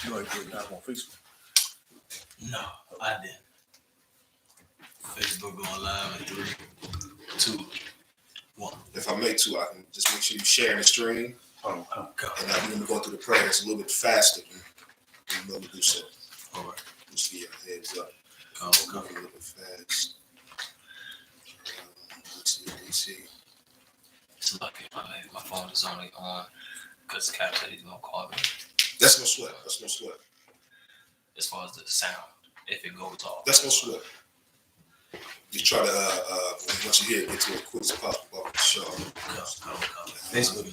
You ain't putting that on Facebook? No, I didn't. Facebook going live in 3, 2, 1. If I make 2, I can just make sure you share the stream. Oh, and I'm going to go through the prayers a little bit faster than you normally do so. All right. Just give your heads up. Come. A little bit fast. Let's see. It's lucky my phone is only on because Cap said he's going to call me. That's no sweat. That's no sweat. As far as the sound, if it goes off. That's no sweat. You try to, once you hear it, get to it as quick as possible. Sure. Come. Facebook.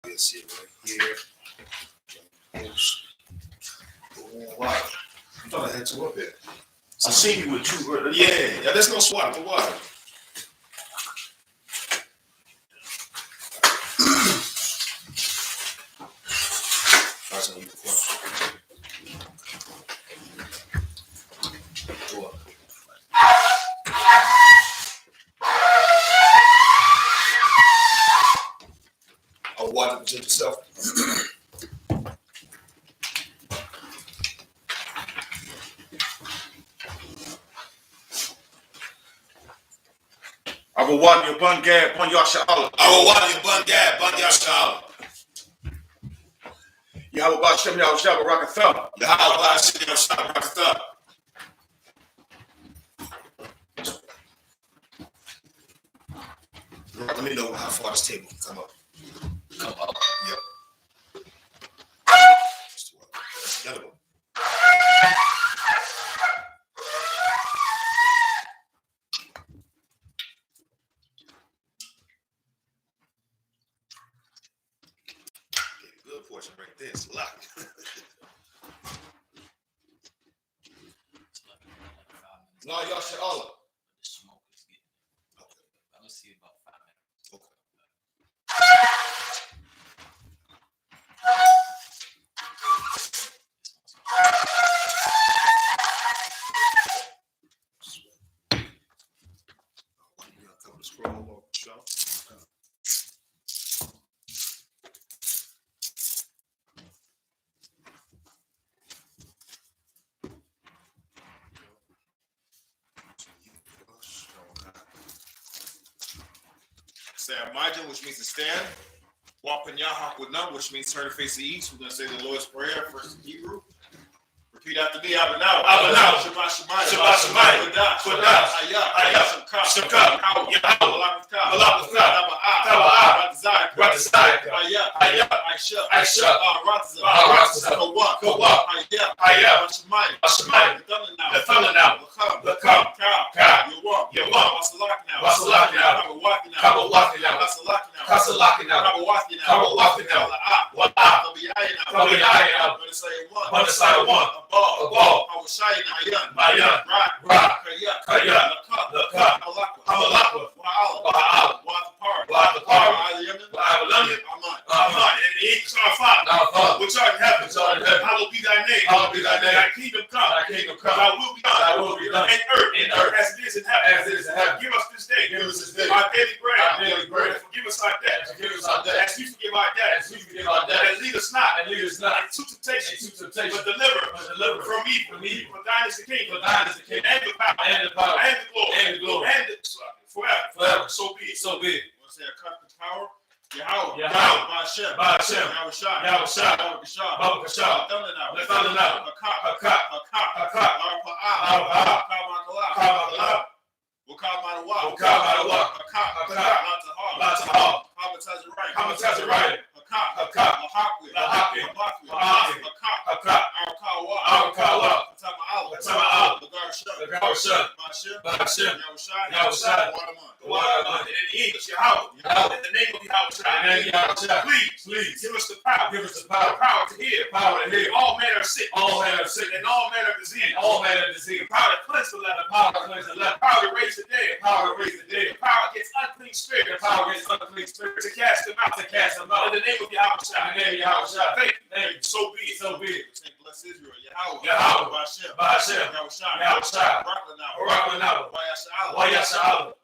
You'll see it right here. Oh, wow. I thought I had 2 up there. I see you with 2. Yeah, there's no swat. The water. I'll water the yourself. I will water your bun gab upon your SHALAM. I will water your bun gab upon your SHALAM. Yahweh Bashem Yahweh Shabbat Rakatham. Yahweh Bashem Yahweh Shabbat Rakatham. Let me know how far this table can come up. Come up. Yep. That's the other one. Good portion right there. It's locked. No, y'all should all up. The smoke is getting it. Okay. I'm going to see about 5 minutes. Okay. You got to cover the scroll up, Sean. Say Amijah, which means to stand. Wapanyahakwinam, which means turn to face the east. We're going to say the Lord's Prayer, first in Hebrew. Repeat after me. Abanaw. Shabbat Shemayim. Shabbat Shemayim. Kodash. I.S.U.P.K. Which art in heaven, hallowed be thy name. Thy kingdom come. Thy will be done. In earth, as it is in heaven. Give us this day our daily bread. And forgive us our debts. As we forgive our debts. And lead us not into temptation, but deliver from evil. For thine is the kingdom, and the power, and the glory, and forever. So be it. Want to say a cut the power? Yahweh, Bashem, Yahweh Shah, Baba Kashah, Lethalana, in the name of Yahweh, please give us the power, power to heal, all manner of sickness, and all manner of disease, power to cleanse the leper, power to raise the dead, power against unclean spirits, to cast them out, in the name of Yahweh. Thank you. So be it. Bless Israel. Yahweh, Bashem, Yahweh Shah, Raklanah, YAHANNA,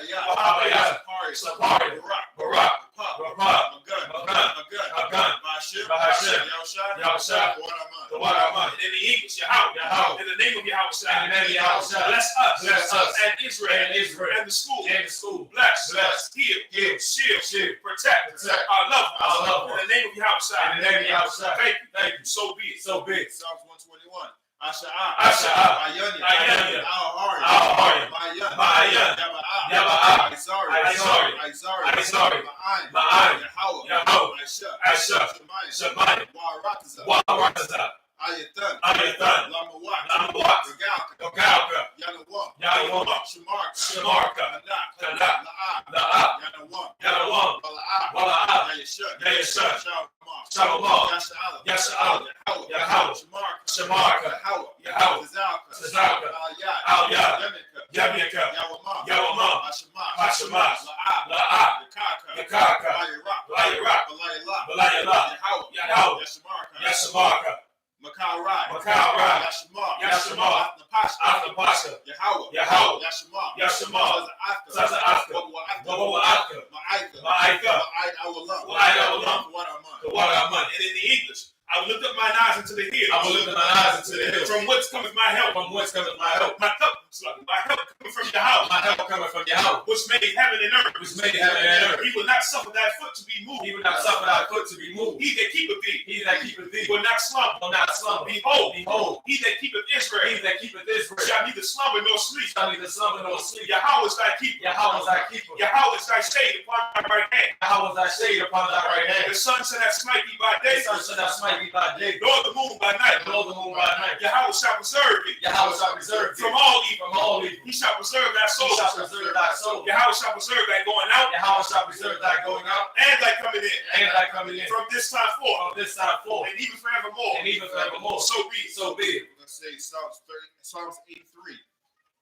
Wahabaya, Sapari, Barak, Rapah, Magun, Bahashim, Yahushua, the water of money. In the English, Yahweh. In the name of Yahushua. Bless us. And Israel. And the school. Bless. Heal. Shield. Protect. Our loved ones. In the name of Yahushua. Thank you. So be it. Psalms 121. Asha, Ayanya, Ahari, Mayan, Yaba, Izari, Ma'an, Yahweh, Aisha, Shemaya, Warataza, Ayathan, Lamawat, Regalka, Yanawam, Shamarka, Tanak, La'ab, Yanawam, Wala'ab, Yayashah, Shalom, Yasha'al, Yahweh, Shamarka, Yahweh, Tazalka, Al-Yad, Yamika, Yawamam, Hashemash, La'ab, Yakaka, Layirak, Balayala, Yahweh, Yashamarka, Makai, Yashimah, Athnapasha, Yahweh, Yashimah, Zaza Atka, Ma'aika, the water of money. And in the English, I will lift up mine eyes into the hills. From whence cometh my help? My help coming from Yahweh. Which made heaven and earth. He will not suffer thy foot to be moved. He that keepeth thee will not slumber. Behold, he that keepeth Israel shall neither slumber nor sleep. Yahweh is thy keeper. Yahweh is thy shade upon thy right hand. The sun shall not smite thee by day. Nor the moon by night. Yahweh shall preserve thee from all evil. He shall preserve thy soul. Yahweh shall preserve thy going out. And thy coming in. From this time forth. And even forevermore. So be it. We're going to say Psalms 83.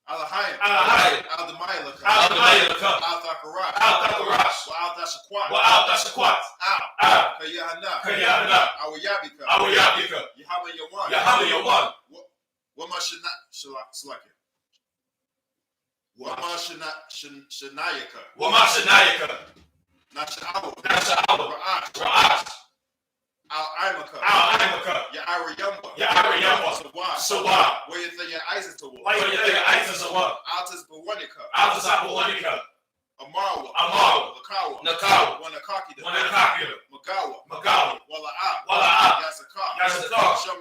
Alahayim, Al-Damayalaka, Al-Thakarash, Al-Dashakwat, Al-Yahanna, Al-Y.A.P.K, Yahaman Wama Shalaki, Wama Shanayaka, Nasha'awu, Ra'ash, Al-Imaka, Ya'ariyamba, Sawab, where you think your eyes is to walk, Altas Bawanika, Amarawa, Nakawa, Wanakakida, Magawa, Wala'ab, Yasaka, Shum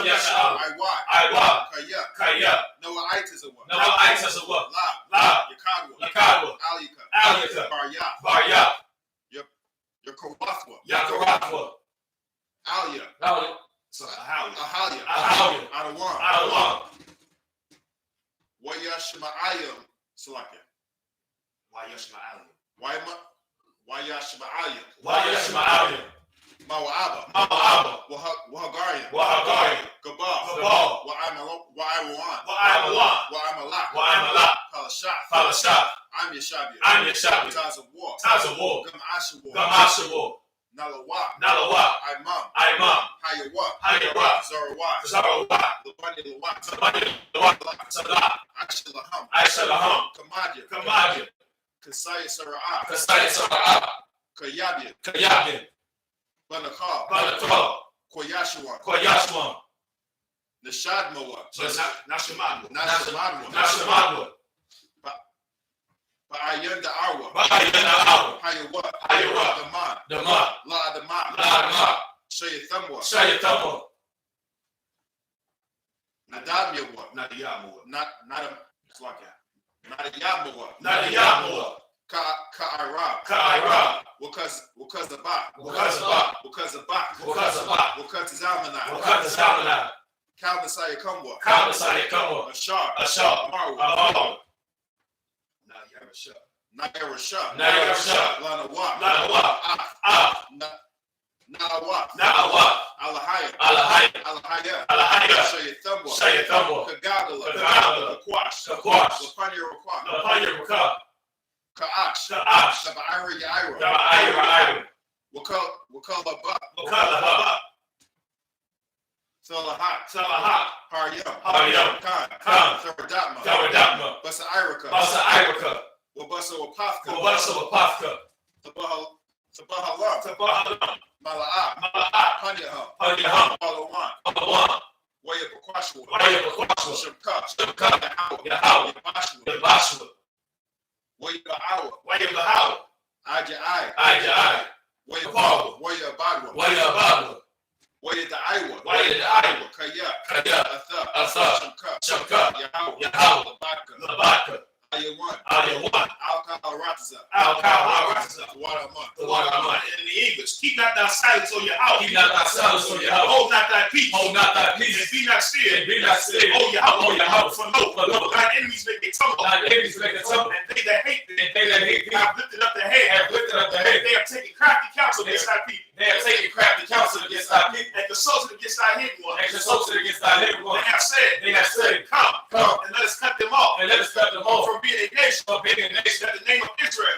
Yashal, Iwa, Kaya, Noah Itas of what? Lab, Yakadwa, Alika, Barya, Yakawathwa, Alia, Ahalia, Adawan, Wayashma'ayim, Salaka, Wayashma'ayim, Mawa'aba, Wahagarian, Gabal, Wa'amalak, Palashat, I'm Yashabi, Taz of War, Gamashawa, Nalawa, Imam, Hayawat, Zarawat, Labani, Ashalaham, Kamadia, Kasaya Sara'ah, Kayabin, Banakal, Koyashwan, Nashadmawa, Nashamadwa, Ba'ayan Da'arwa, Hayawat, Daman, La Shayathamwa, Nadiyamawa, Ka'irab, Wakazamana, Kalmasaya Kumwa, Ashar, Marwa, Nayarashah, Lanawa, Na'awat, Alahaya, Shayathamwa, Kagagala, Kakwash, Lapanya, Ka'ash, Taba'ira, Wakalaba, Salahat, Haryam, Khan, Thawadatma, Basa'iraka, Pafka. Tabahalam, Mala'ah, Panyaham, Malawan, Waya Bakwashua, Shabka, Yahweh, Yabashua. Waya Bahawa, Ajai, Waya Paul, Waya Badwa, Waya Daiwa, Kaya, Atha, Shabka, Yahweh, Labaka, Labaka, Ayawan, Ayawan, Al-Kaharataza, Al-Kaharataza, Waraman. in the English, keep not thy silence on your house. Keep not thy silence on your house. Hold not thy peace. Hold not thy peace. And be not still. And be not still. Oh, your house. Oh, your house. For lo, thine enemies make a tumult. Thine enemies make a tumult. And they that hate thee. And they that hate thee have lifted up their head. They have taken crafty counsel against thy people. They have taken crafty counsel against thy people. And consulted against thy hidden ones. And consulted against thy hidden ones. They have said, come, and let us cut them off. And let us cut them off. From being a nation. That the name of Israel.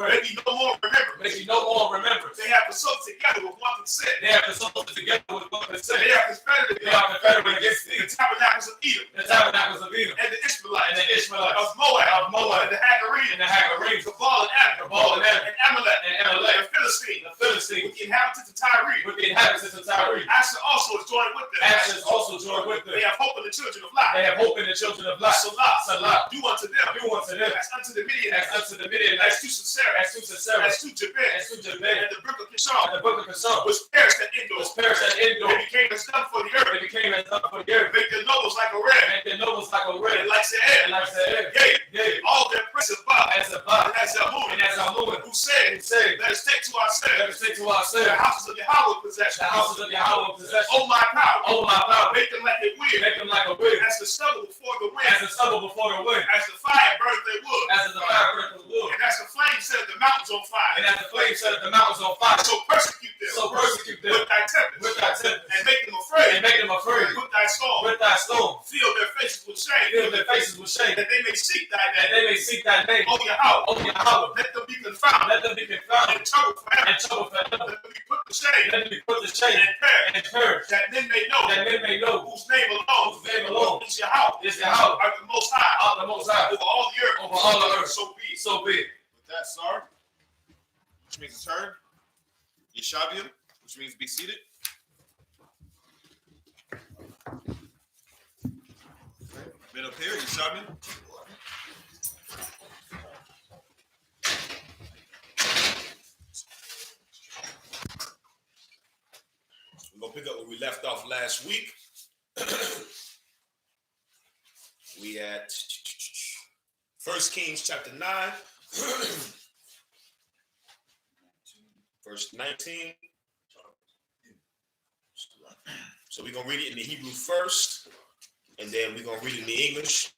May be no more remembered. They have consulted together with one consent. They have confederate against thee. The tabernacles of Edom. And the Ishmaelites. Of Moab. And the Hagarenes. Gabal and Amalek. And the Philistines. With the inhabitants of Tyre. Asher also is joined with them. They have hope in the children of Lot. Salah. Do unto them. As unto the Midianites. As to Sisera. As to Jabin. And the brook of Kishon. Was perished at Endor. They became as dung for the earth. Make their nobles like a red. And like Seir. Yea. All their princes bow. As Zalmunna. Who said, let us take to ourselves the houses of Yahweh possession. Oh my power. Make them like a weird. As the stubble before the wind. As the fire burns their wood. And as the flame set the mountains on fire. So persecute them. With thy tempest. And make them afraid. With thy storm. Fill their faces with shame. That they may seek thy name. Oh Yahweh. Let them be confounded. And trouble forever. Let them be put to shame. And perish. That men may know. Whose name alone. Is Yahweh. Are the most high. Over all the earth. So be it. With that, Sar, which means turn. Yeshabia, which means be seated. Been up here, Yeshabia. We're going to pick up where we left off last week. We at 1 Kings chapter 9, verse 19. So we're going to read it in the Hebrew first, and then we're going to read it in the English.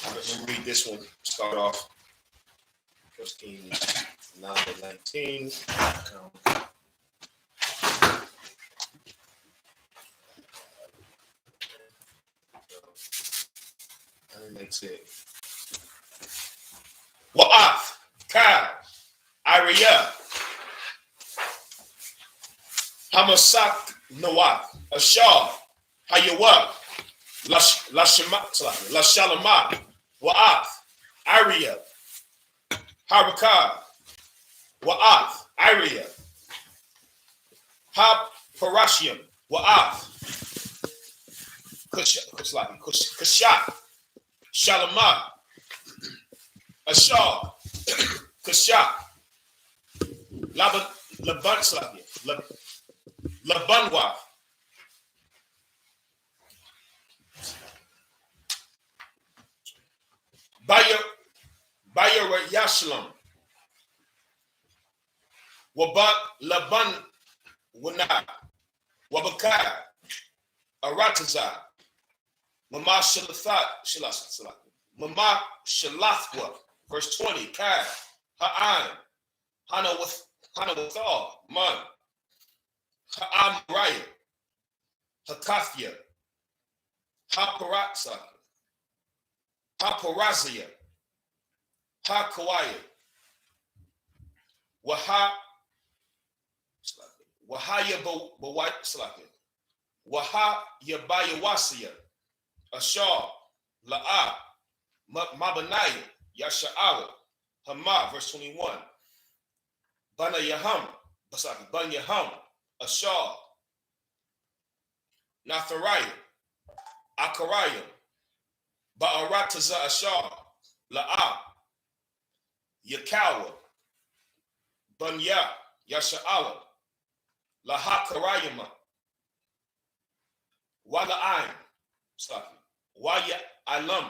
I'm going to read this one, start off. 1 Kings 9 and 19. That's it. Wa'ath, Kal, Ariah, Hamasak Nawat, Ashar, Hayawah, Lashalama, Wa'ath, Ariah, Harakah, Wa'ath, Ariah, Parashium, Wa'ath, Kushat, Shalama, Ashar, Kashat, Labanwa, Bayer Yashlam, Wabat Laban Wana, Wabaka, Arataza, Mama Shalathat, Mama Shalathwa, verse 20, Kai, Ha'an, Hana Wathal, Man, Ha'am Raya, Hakathia, Haparatsa, Haparazia, Hakawaya, Wahaya Bawai Slaka, Wahayabayawasia, Ashar, La'a, Mabanaya, Yasha'awa, Hama, verse 21. Bana Yaham, Ban Yaham, Ashar, Nathariah, Akariah, Ba'arataza Ashar, La'a, Yakawa, Banya, Yasha'ala, Laha Karayama, Wala'ain, Waya Alam,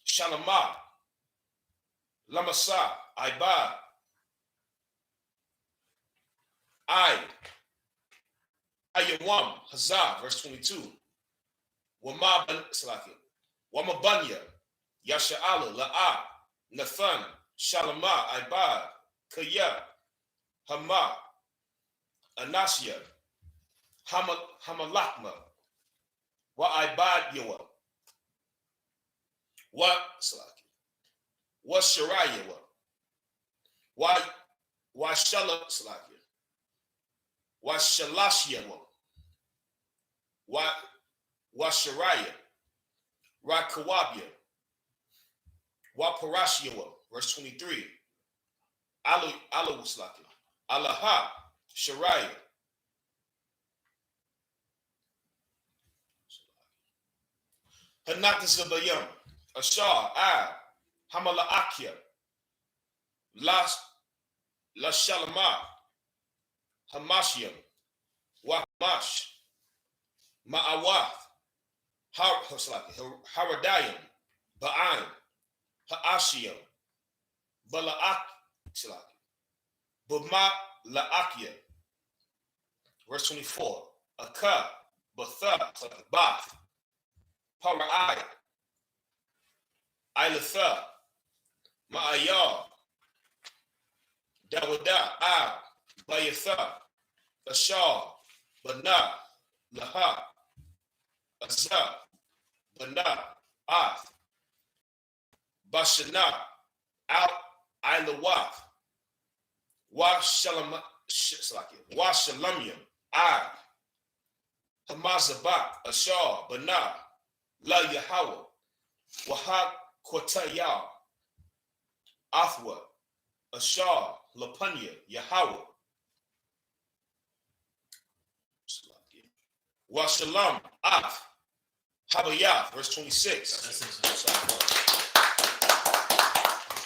Shalama, Lamasa, Ibad, Ayawam, Hazah, verse 22. Wamabanya, Yasha'ala, La'a, Nathan, Shalama, Ibad, Kaya, Hama, Anasya, Hamalakma, Wa Ibad Yawa, Wa Shariah, Wa Shala Salakia, Wa Shalashia, Wa Shariah, Wa Kawabia, Wa Parashia, verse 23. Alu Salaki, Alaha, Shariah, Hanakasabayam, Ashar, Hamalaakia, La Shalama, Hamashiam, Wahmash, Ma'awath, Haradayam, Ba'an, Ha'ashiam, Bala'ak, Bama La'akia, verse 24. Aka, Batha, Bath, Para'ai, Ilatha, Ma'ayah, Dawada, Bayatha, Ashar, Bana, Laha, Azza, Bana, Ath, Bashana, Out, Ilawath, Wa Shalamyam, Hamazabak, Ashar, Bana, La Yahawah, Wahak Kotaya, Athwa, Ashar, Lapanya, Yahawah, Washalam, Ath, Habayah, verse 26.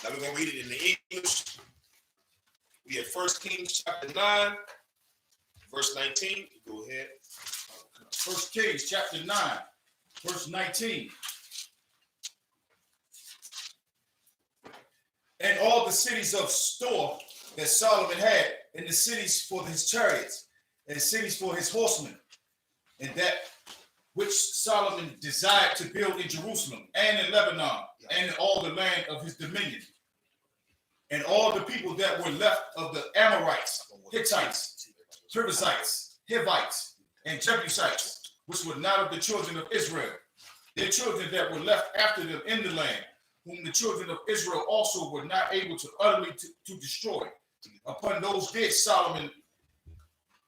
Now we're going to read it in the English. We have 1 Kings chapter 9, verse 19. Go ahead. 1 Kings chapter 9, verse 19. And all the cities of store that Solomon had, and the cities for his chariots, and cities for his horsemen, and that which Solomon desired to build in Jerusalem and in Lebanon, and in all the land of his dominion, and all the people that were left of the Amorites, Hittites, Perizzites, Hivites, and Jebusites, which were not of the children of Israel, their children that were left after them in the land, whom the children of Israel also were not able to utterly to destroy. Upon those did Solomon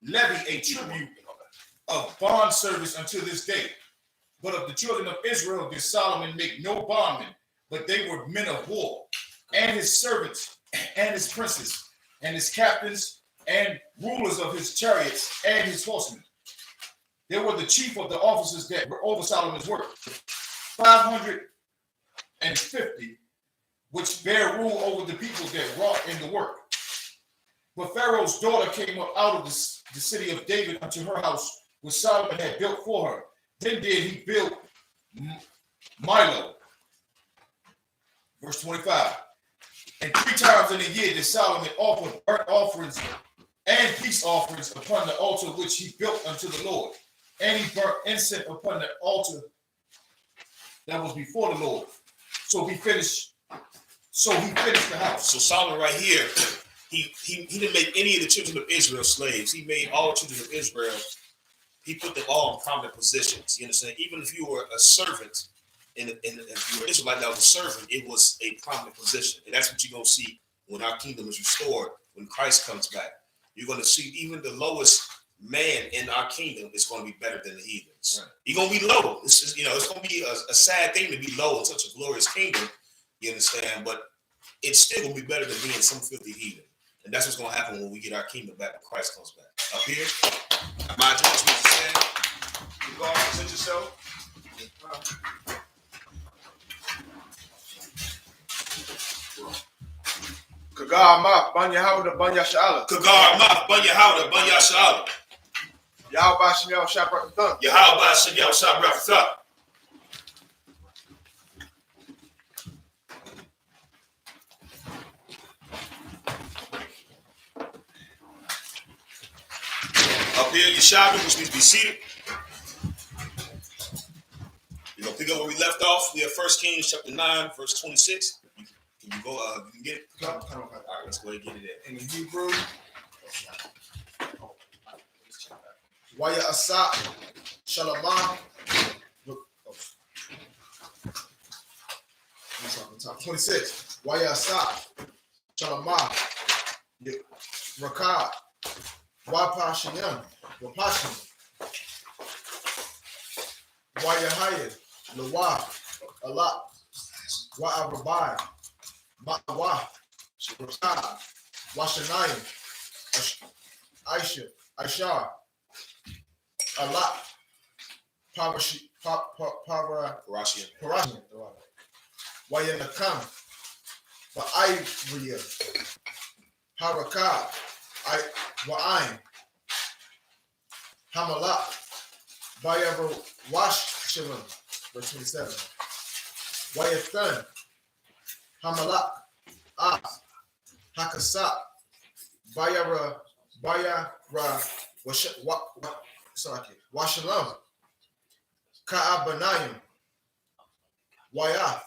levy a tribute of bond service unto this day. But of the children of Israel did Solomon make no bondmen, but they were men of war, and his servants, and his princes, and his captains, and rulers of his chariots, and his horsemen. They were the chief of the officers that were over Solomon's work, 550, which bear rule over the people that wrought in the work. But Pharaoh's daughter came up out of the city of David unto her house, which Solomon had built for her. Then did he build Milo. Verse 25. And 3 times in a year did Solomon offer burnt offerings and peace offerings upon the altar which he built unto the Lord. And he burnt incense upon the altar that was before the Lord. So he finished the house. So Solomon right here, he didn't make any of the children of Israel slaves. He made all the children of Israel, he put them all in prominent positions. You understand? Even if you were a servant, and if you were Israelite that was a servant, it was a prominent position. And that's what you're going to see when our kingdom is restored, when Christ comes back. You're going to see even the lowest man in our kingdom is going to be better than the heathens. Right. You're going to be low. This is, it's going to be a sad thing to be low in such a glorious kingdom. You understand? But it's still gonna be better than being some filthy heathen. And that's what's gonna happen when we get our kingdom back when Christ comes back. Up here, my judge was saying, You go and present yourself. Kagar Ma, Banya Howard, Banya Shala. Kagar Ma, Banya Howda, Banya Shala. Yahweh Shem Shop Thumb. Yahweh Shem Shop Raphatha. Up here, Yeshavu, which means be seated. We're gonna pick up where we left off. We have 1 Kings chapter 9, verse 26. Can you go? You can get it? Come. All right, let's go ahead and get it In the Hebrew, YAHANNA, SHALAM. 26. YAHANNA, SHALAM. Rakad. Wapashiyam. Wapashim. Wayahaya. Lawa. Allah. Wa'arabai. Ma'wa. Rakad. Washanayim. Aisha. Allah. Parashian. Wayanakam. Ba'ayriya. Harakah. Wa'ain. Hamalak. Bayara Wash Shivam. Verse 27. Wayathan. Hamalak. Hakasat. Bayara Washalam. Ka'abanayim. Wayath.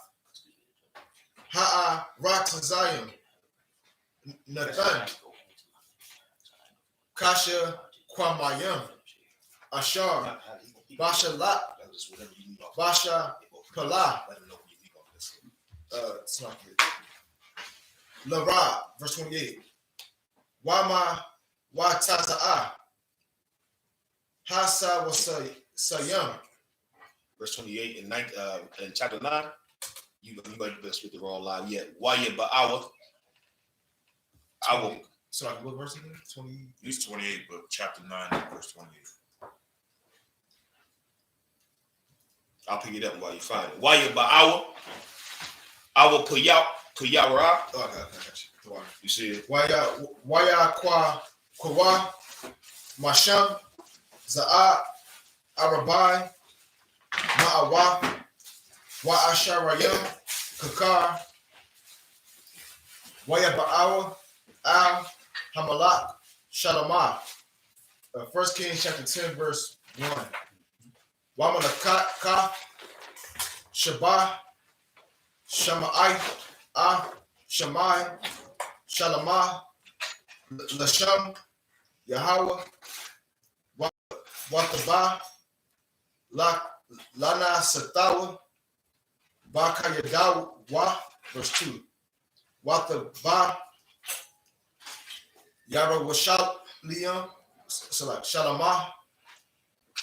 Ha'a Ratazayim. Nathan. Kasha Kwamayim. Ashar. Bashalat. Basha Pala. Lara. Verse 28. Wama Wataza'a. Hasa Wasayam. Verse 28 in chapter 9. You might be with the wrong line yet. Waya Ba'awa. I will. So what verse again? 20. It's 28, but chapter 9, verse 28. I'll pick it up while you find it. Waya Ba'awa. I will put Yara. Oh, I got you. You see it? Waya Kwa Masham Za'a Arabai Ma'awa Wa'asharayam Kakar Waya Ba'awa Al Hamalak Shalamah. 1 Kings chapter 10, verse 1. Wamalakat Ka Shabah Shamai Shamai Shalamah Lasham Yahweh Wataba Lana Satawa Baka Yadawa. Verse 2. Wataba Yara Washal Liam Shalamah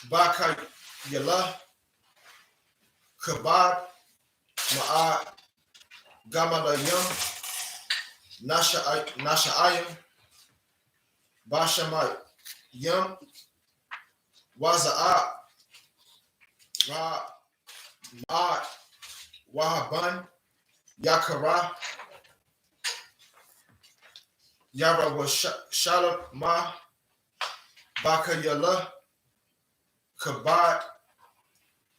Baka Yala Kabad Ma'at Gamalayam Nasha'ayim Bashamayam Waza'a Ma'at Wahaban Yakara Yara Washalama Baka Yala Kabad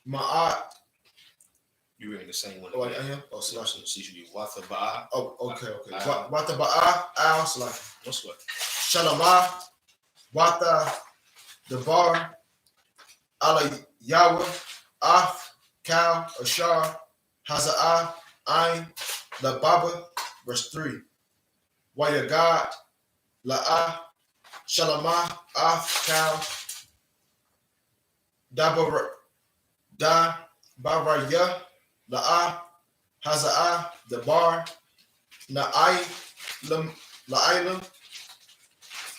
Ma'at. You're reading the same one. Oh, I am? Oh, So Slash. you should be Watha Ba'a. Oh, okay. Wata Ba'a Al Slash. What's what? Shalama Wata Debar Ala Yahweh Af Kal Ashar Haza'ah Ain Lababa. Verse 3. Wayagad La'ah Shalama Af Kal Baraya La'ah Haza'ah Debar Na'ilam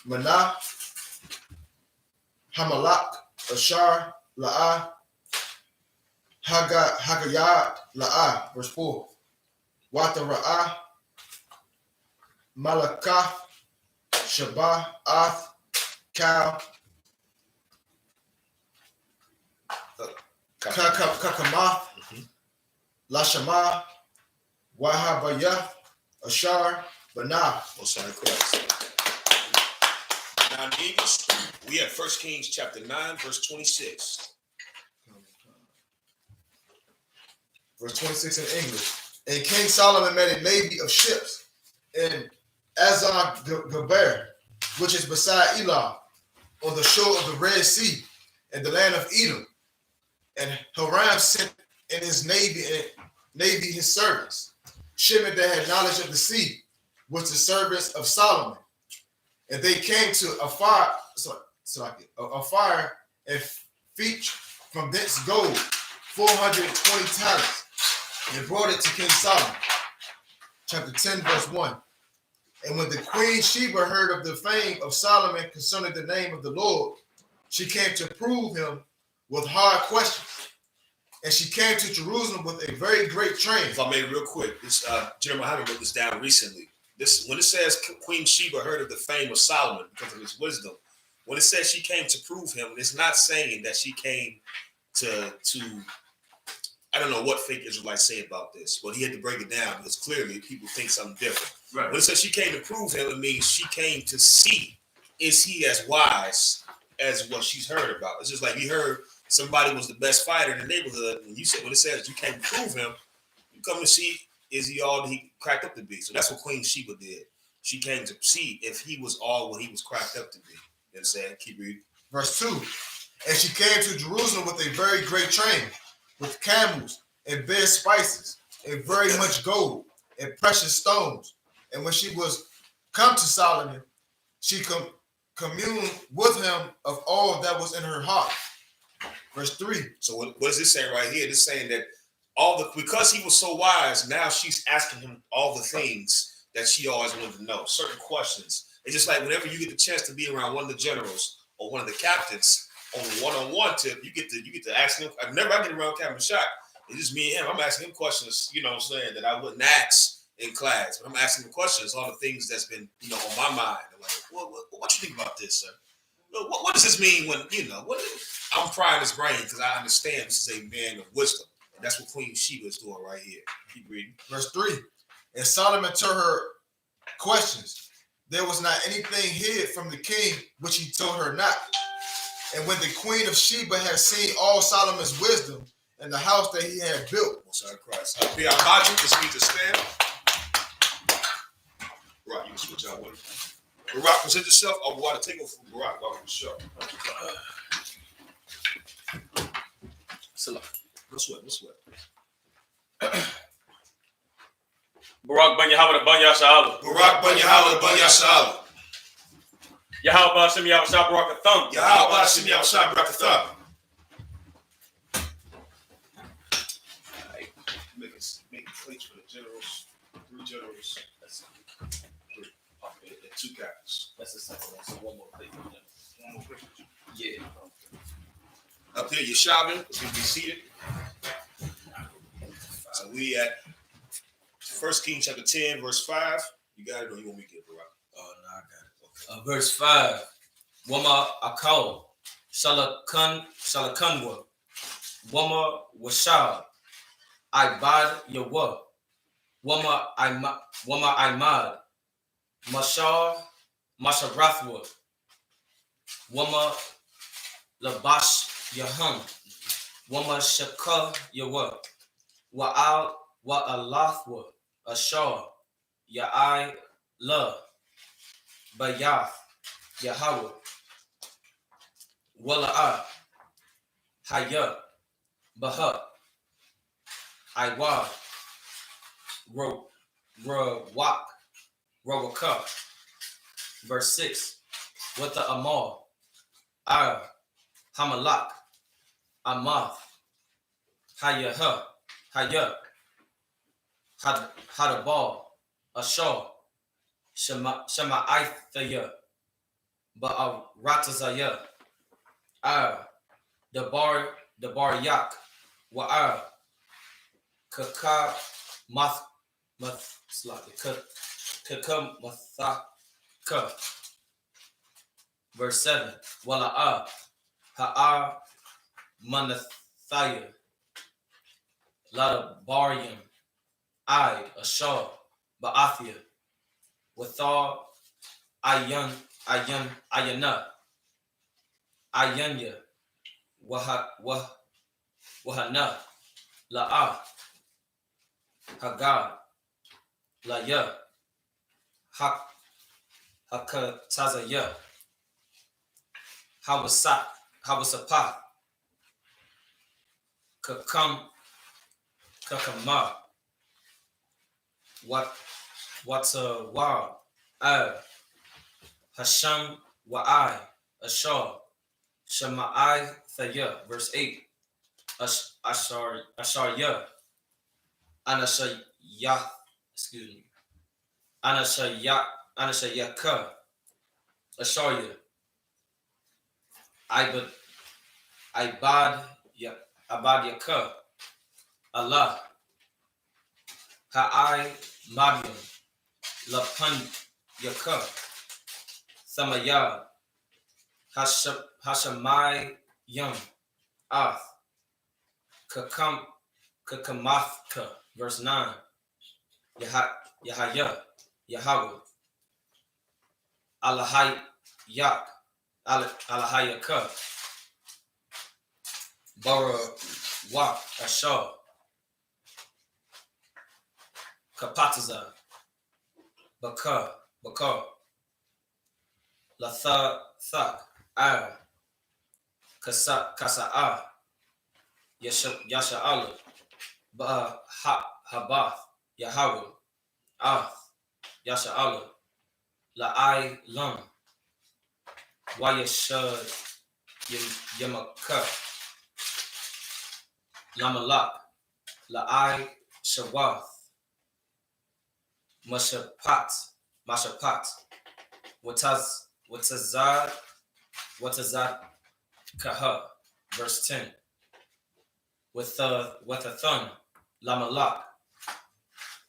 Manah Hamalak Ashar La'ah Hagayad La'ah. Verse 4. Wata Ra'ah Malakath, Shabah, Ath, Cal, Kakamath, Lashama, Wahabayah, Ashar, Banah. Osai Christ. Now in English, we have 1 Kings chapter 9, verse 26. Verse 26 in English. And King Solomon made a navy of ships in Azar-Gaber, which is beside Elah, on the shore of the Red Sea, in the land of Edom. And Hiram sent in his navy his servants, shipmen that had knowledge of the sea, with the servants of Solomon. And they came to a fire and fetched from thence gold 420 talents, and brought it to King Solomon. Chapter 10, verse 1. And when the queen Sheba heard of the fame of Solomon concerning the name of the Lord, she came to prove him with hard questions. And she came to Jerusalem with a very great train. If I may, real quick, this Jeremiah wrote this down recently. This when it says Queen Sheba heard of the fame of Solomon because of his wisdom. When it says she came to prove him, it's not saying that she came to I don't know what fake Israelites say about this, but he had to break it down because clearly people think something different. Right. When it says she came to prove him, it means she came to see, is he as wise as what she's heard about? It's just like you heard somebody was the best fighter in the neighborhood, and you said when it says you came to prove him, you come to see, is he all that he cracked up to be? So that's what Queen Sheba did. She came to see if he was all what he was cracked up to be. You know what I'm saying? Keep reading. Verse 2. And she came to Jerusalem with a very great train, with camels and bare spices, and very much gold and precious stones. And when she was come to Solomon, she communed with him of all that was in her heart. Verse 3. So what is this saying right here? This saying that because he was so wise, now she's asking him all the things that she always wanted to know, certain questions. It's just like whenever you get the chance to be around one of the generals or one of the captains on a one-on-one tip, you get to ask him. Whenever I get around Captain Shock, it's just me and him. I'm asking him questions, you know what I'm saying, that I wouldn't ask in class. But I'm asking him questions, all the things that's been, on my mind. I'm like, what you think about this, sir? What does this mean when, I'm prying his brain because I understand this is a man of wisdom. And that's what Queen Sheba is doing right here. Keep reading. Verse 3. And Solomon told her questions. There was not anything hid from the king which he told her not. And when the queen of Sheba had seen all Solomon's wisdom and the house that he had built. Most High Christ. Be our logic. This means to stand. Right, you can switch out with it. Barack, present yourself. I want to take over from Barack. Welcome to the show. Salam. No sweat. Barak ban Yahweh ban Yashala. Barack ban Yahweh ban Yashala. Yahweh ban Shem Yahweh Shah Barak the thumb. Yahweh ban Shem Yahweh Shah Barak the thumb. Make plates for the generals. 3 generals. That's 3. And 2 captains. That's the second one. So one more plate. One more plate. Yeah. Up here, Yeshavim is going to be seated. So we at 1 Kings chapter 10, verse 5. You got it, or you want me to get it, Barack? Oh, no, I got it. Okay. Verse 5. Wama akao shalakanwa. Wama washal. Ibad yawa. Wama imad. Masharathwa. Wama labash yaham. Wama shaka yawa. Wa'alathwa. Ashar. Ya'ai la. Bayath. Yahweh. Wala'a. Haya. Baha. Iwa. Rawak. Rawaka. Verse 6. What the Amal. Hamalak. Amath. Hayaha. Haya. Hadabal. Ashar. Shema'ithaya. Ba'aratazaya. Dabar yak. Kaka Kakamataka. Verse 7. Wala'a. Ha'a Manathaya. Ladabarium. I. Ashar. Ba'athia. Wathar. Ayana. Ayanya. Wahanna. La'a. Hagad. Laya. Hakatazaya. Hawasapa. Kakama. Watawa. Hasham Wa'ai. Ashar. Shama'ai Thaya. Verse 8. Asharya. Anashaya. Excuse me. Anashayaka. Asharya. Ibad Yaka. Allah. Ha'ai Madian. Lapan Yaka. Samaya. Hashamai Yum. Ath. Kakamathka. Verse 9. Yahaya. Yahweh. Alahayak. Alahayaka. Barawak. Ashar. Kapataza. Bakar. Thak. Ar. Kasa'a. Yasha'ala. Habath. Yahweh. Ath. Yasha'ala. La'ai Lam. Wayashad Yamaka. Lamalak. La'ai Shawath. Mashapat. Watazad Kaha. Verse 10. With a thun. Lamalak.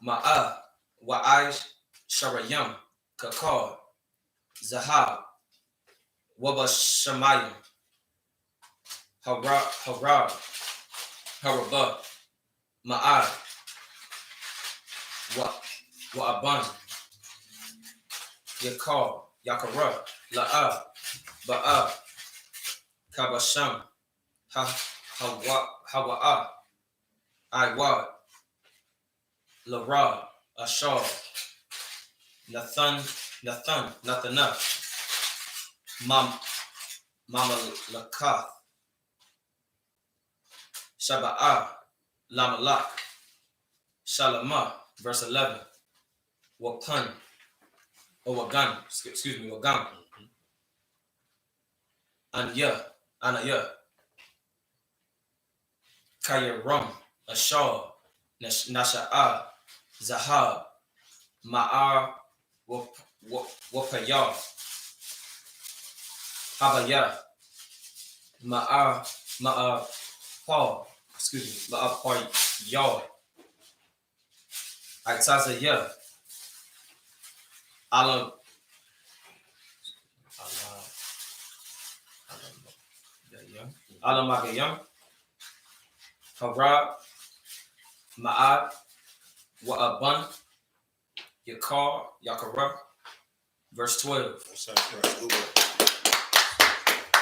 Ma'a. Wa'ai Sharayam. Kakar. Zahab. Wabashamayim. Harab. Ma'ad. Wa'aban. Yakara. La'a. Ba'a. Kabasham. Hawa'a. Iwad. Lara. Ashar. Nathana. Mama Lakath. Shaba'a. Lamalak. Shalama. Verse 11. Wapan. Or Wagan. Excuse me. Wagan. Anaya. Kayaram. Ashar. Nasha'a. Zahab. Ma'ar. Wapayar. Habaya. Ma'ar Paul. Excuse me. Ma'ar Paul Yard. Aitazaya. Alamagayam. Harab. Ma'ad. Wa'aban. Yakara. Verse 12.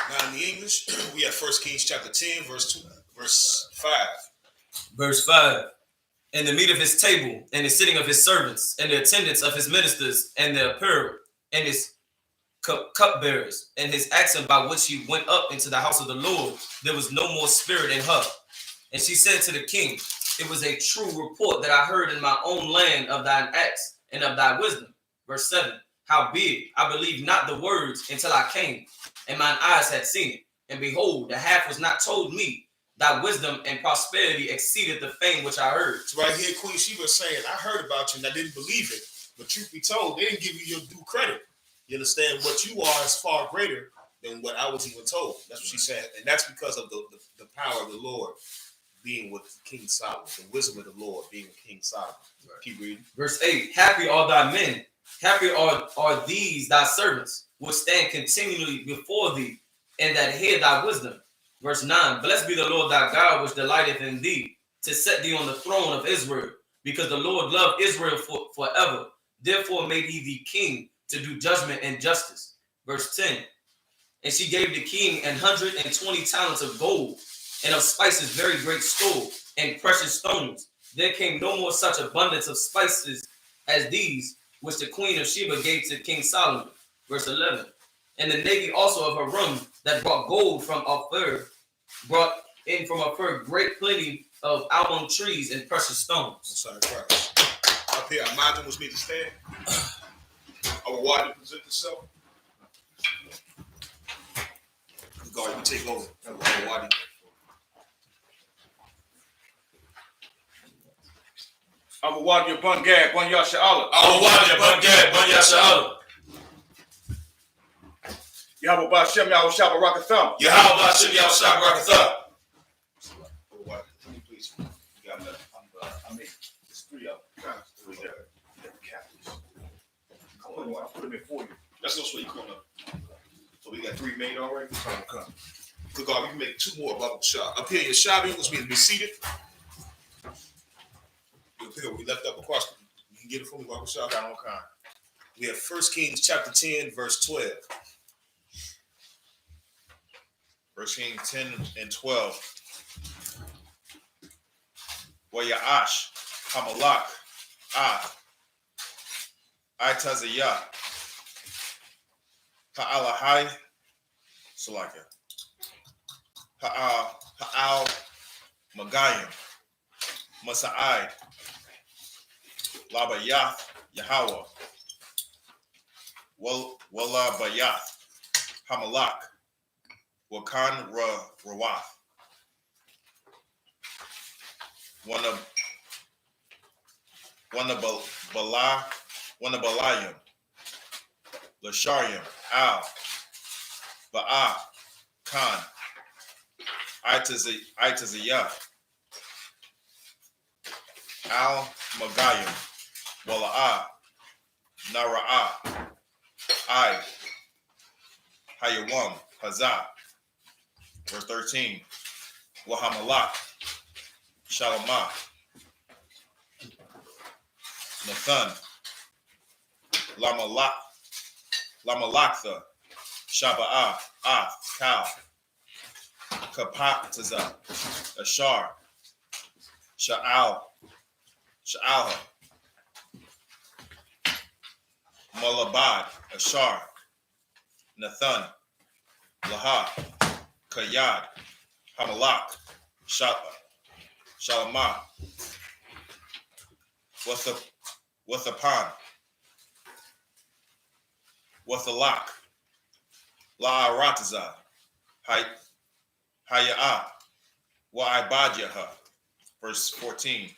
Now in the English, we have 1 Kings chapter 10, verse 5. Verse 5. And the meat of his table, and the sitting of his servants, and the attendance of his ministers, and the apparel, and his cupbearers, and his accent by which he went up into the house of the Lord, there was no more spirit in her. And she said to the king, it was a true report that I heard in my own land of thine acts and of thy wisdom. Verse 7. Howbeit, I believed not the words until I came, and mine eyes had seen it. And behold, the half was not told me. Thy wisdom and prosperity exceeded the fame which I heard. So right here, Queen Sheba saying, I heard about you and I didn't believe it. But truth be told, they didn't give you your due credit. You understand? What you are is far greater than what I was even told. That's what she said. And that's because of the power of the Lord being with King Solomon. The wisdom of the Lord being with King Solomon. Right. Keep reading. Verse 8. Happy are thy men Happy are these thy servants, which stand continually before thee, and that hear thy wisdom. Verse 9, blessed be the Lord thy God, which delighteth in thee, to set thee on the throne of Israel, because the Lord loved Israel forever. Therefore made he thee king to do judgment and justice. Verse 10, and she gave the king 120 talents of gold, and of spices very great store, and precious stones. There came no more such abundance of spices as these, which the queen of Sheba gave to King Solomon. Verse 11, and the navy also of her room that brought gold from Ophir, brought in from Ophir great plenty of almond trees and precious stones. I'm sorry, Christ. Up here, imagine which means to stand. I will watch it present itself. God, you take over. I will watch it. Abu Wadi Bun Gad, Bun Yasha'Allah. Abu Wadi Bun Gad, Bun Yasha'Allah. Yahweh Bashem, Yahweh Shabbat Rakatham. Yahweh Bashem, Yahweh Shabbat Rakatham. Please. You got that. I mean, it's 3 of them. 3 there. I'll put them in for you. That's no sweet corner. So we got 3 made already. Come. Good God, we can make 2 more bubble shot. Up here, your shabby, which means to be seated. Up here, we left up across. You can get it for me, bubble shot. Got all kind. We have 1 Kings chapter 10, verse 12. 1 Kings 10 and 12. Wayash, Hamalak, Itaziyah, Ha'alahai, Salaka, Ha'al Magayim, Masa'ai, Labayath, Yahweh, Walabayath, Hamalak, Wakan Rawath, one of Balayim, Lasharium, Al, Ba'a, Khan, Itaziyah, Al Magayim, Wala'a, Nara'a, I, Hayawam, Hazah. Verse 13, Wahamalak, Shalamah, Nathan, Lamalakha, Shaba'ah, Kal, Kapataza, Ashar, Sha'alha, Malabad, Ashar, Nathan, Laha, Kayad, Hamalak, Shalamah, Wathapan, Wathalak, La'arataza, Haya'ah, Wa'ibadyaha, verse 14,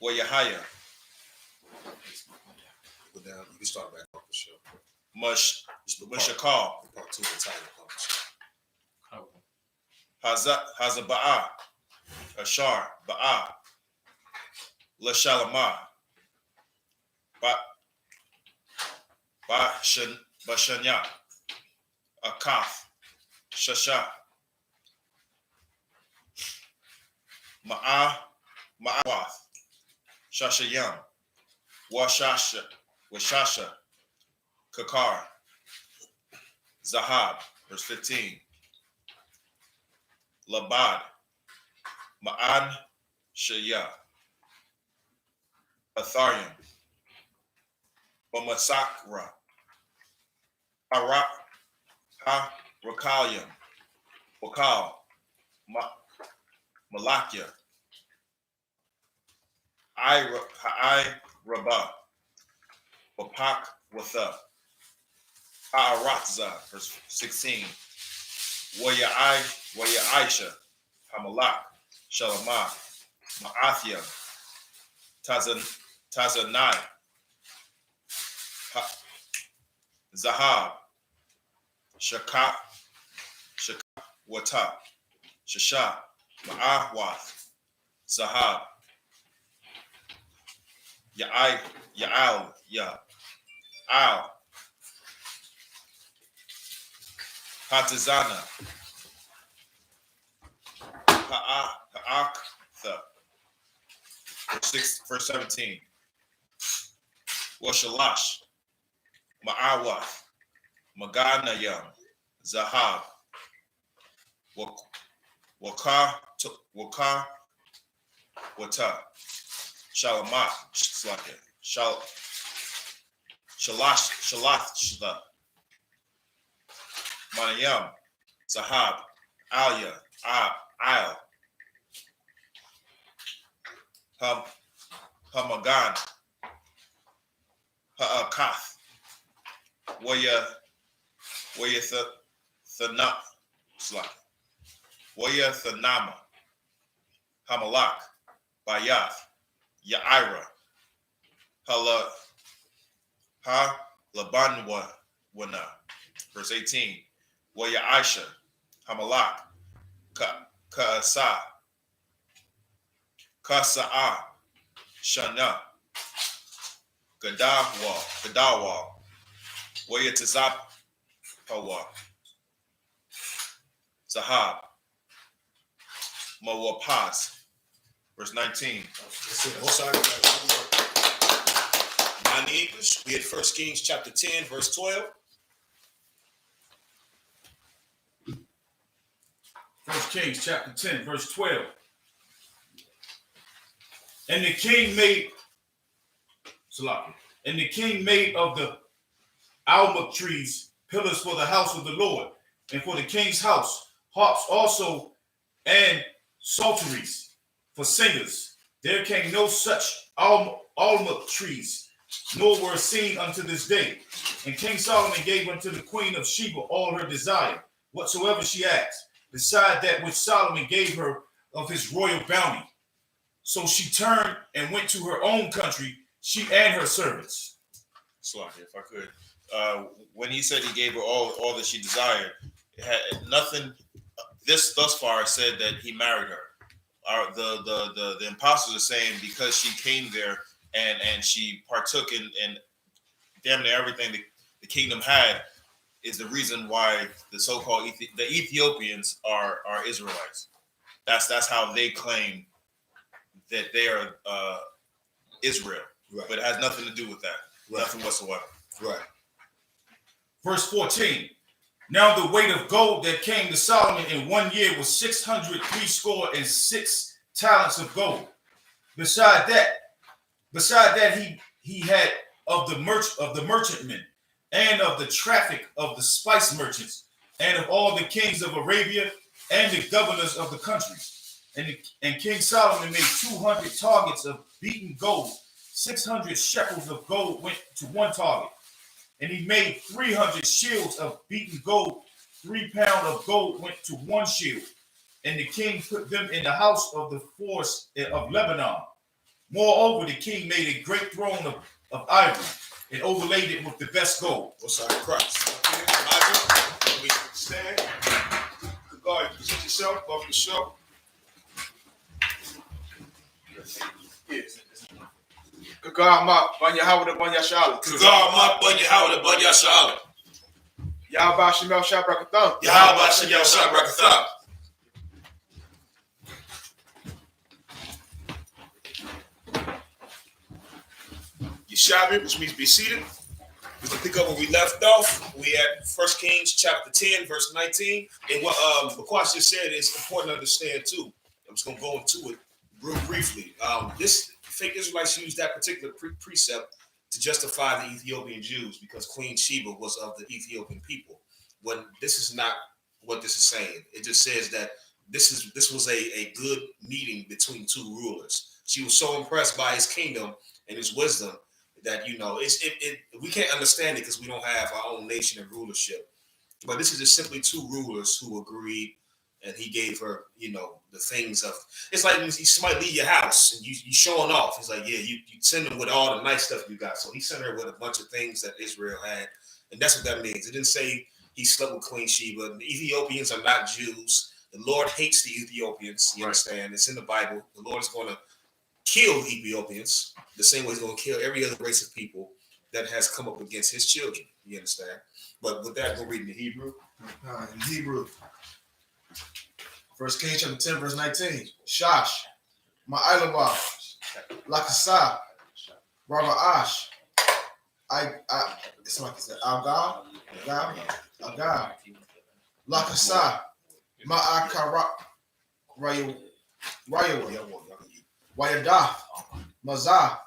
Wa'yahaya. Go down, you can start back off the show. Mushakal, part 2 of the title of the show. Hazaba'ah, Ashar, Ba'ah, Lashalamah, Bashanya, Akaf, Shasha, Ma'awath, Shashayam, Washasha, Kakar, Zahab, verse 15, Labad, Ma'an Shaya, Atharium, Bamasakra, Rakalium, Wakal, Malakya, Rabah, Wapak Watha, Ha'aratza, verse 16, Waya Hamalak, Shalamah, Ma'athia, Tazanai, Zahab, Shaka, Wata, Shasha, Ma'ahwath, Zahab, Ya'al, Ya, Al. Hatazana. Ha'aktha. Verse 17. Washalash. Ma'awath. Maganayam. Zahab. Waka. Wata. Shalamat. Shalath. Manayam. Zahab. Alia. Al. Hamagan. Ha'akath. Waya Thana. Waya Thanama. Hamalak. Bayath. Ya'ira. Labanwana. Verse 18. Waya Aisha. Hamalak. Ka'asa. Kasa'a. Shana. Gadawa. Waya Tazap. Hawa. Zahab. Mawapaz. Verse 19. In English, we had 1 Kings chapter 10, verse 12. 1 Kings chapter 10, verse 12. And the king made of the almug trees pillars for the house of the Lord, and for the king's house harps also, and psalteries for singers. There came no such almug trees, nor were seen unto this day. And King Solomon gave unto the queen of Sheba all her desire, whatsoever she asked, beside that which Solomon gave her of his royal bounty. So she turned and went to her own country, she and her servants. Slack, if I could. When he said he gave her all that she desired, it had nothing. This thus far said that he married her. The apostles are saying because she came there and she partook in damn near everything the kingdom had is the reason why the so-called the Ethiopians are Israelites. That's how they claim that they are Israel, right. But it has nothing to do with that, right. Nothing whatsoever. Right. Verse 14. Now the weight of gold that came to Solomon in 1 year was 666 talents of gold. Beside that he had of the merchantmen, and of the traffic of the spice merchants, and of all the kings of Arabia, and the governors of the countries. And King Solomon made 200 targets of beaten gold. 600 shekels of gold went to one target. And he made 300 shields of beaten gold. 3 pounds of gold went to one shield. And the king put them in the house of the forest of Lebanon. Moreover, the king made a great throne of ivory and overlaid it with the best gold. What's our Christ? Okay, we stand. Good God, you present yourself above the show. Yes. Kagama, Banya Howard, Banya Shala. Kagama, Banya Howard, Banya Shala. Yahaba Shemel Shabrakatham. Yahaba Shemel Shabrakatham. Yeshabi, which means be seated. We can pick up where we left off. We at 1 Kings chapter 10, verse 19. And what Bakwash just said is important to understand too. I'm just going to go into it real briefly. This fake Israelites used that particular precept to justify the Ethiopian Jews because Queen Sheba was of the Ethiopian people. When this is not what this is saying. It just says that this was a good meeting between two rulers. She was so impressed by his kingdom and his wisdom that, you know, we can't understand it because we don't have our own nation and rulership. But this is just simply two rulers who agreed, and he gave her, you know, the things of, it's like somebody leave your house and you showing off. He's like, yeah, you send them with all the nice stuff you got. So he sent her with a bunch of things that Israel had. And that's what that means. It didn't say he slept with Queen Sheba. The Ethiopians are not Jews. The Lord hates the Ethiopians. You understand? It's in the Bible. The Lord is going to kill Ethiopians the same way he's going to kill every other race of people. that has come up against his children. You understand? But with that, go read in the Hebrew. In Hebrew. 1 Kings chapter 10, verse 19. Shash, Ma'ilawah, Lakasa, Rabaash, it's like it's Agah, Lakasa, Ma'akara, Rayawa, Wayadah, Mazah,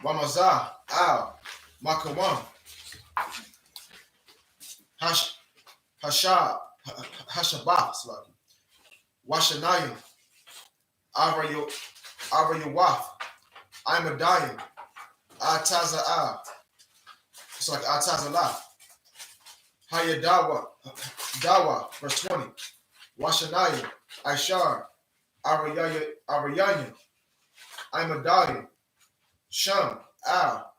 Wamazah, Al, Makawam, Hashabah, Washanayim, Arayawaf, Imadayim, Ataza'ah, it's like Atazallah, Hayadawa, Dawa, verse 20, Washanayim, Ishar, Arayayim, Imadayim, Sham, Al,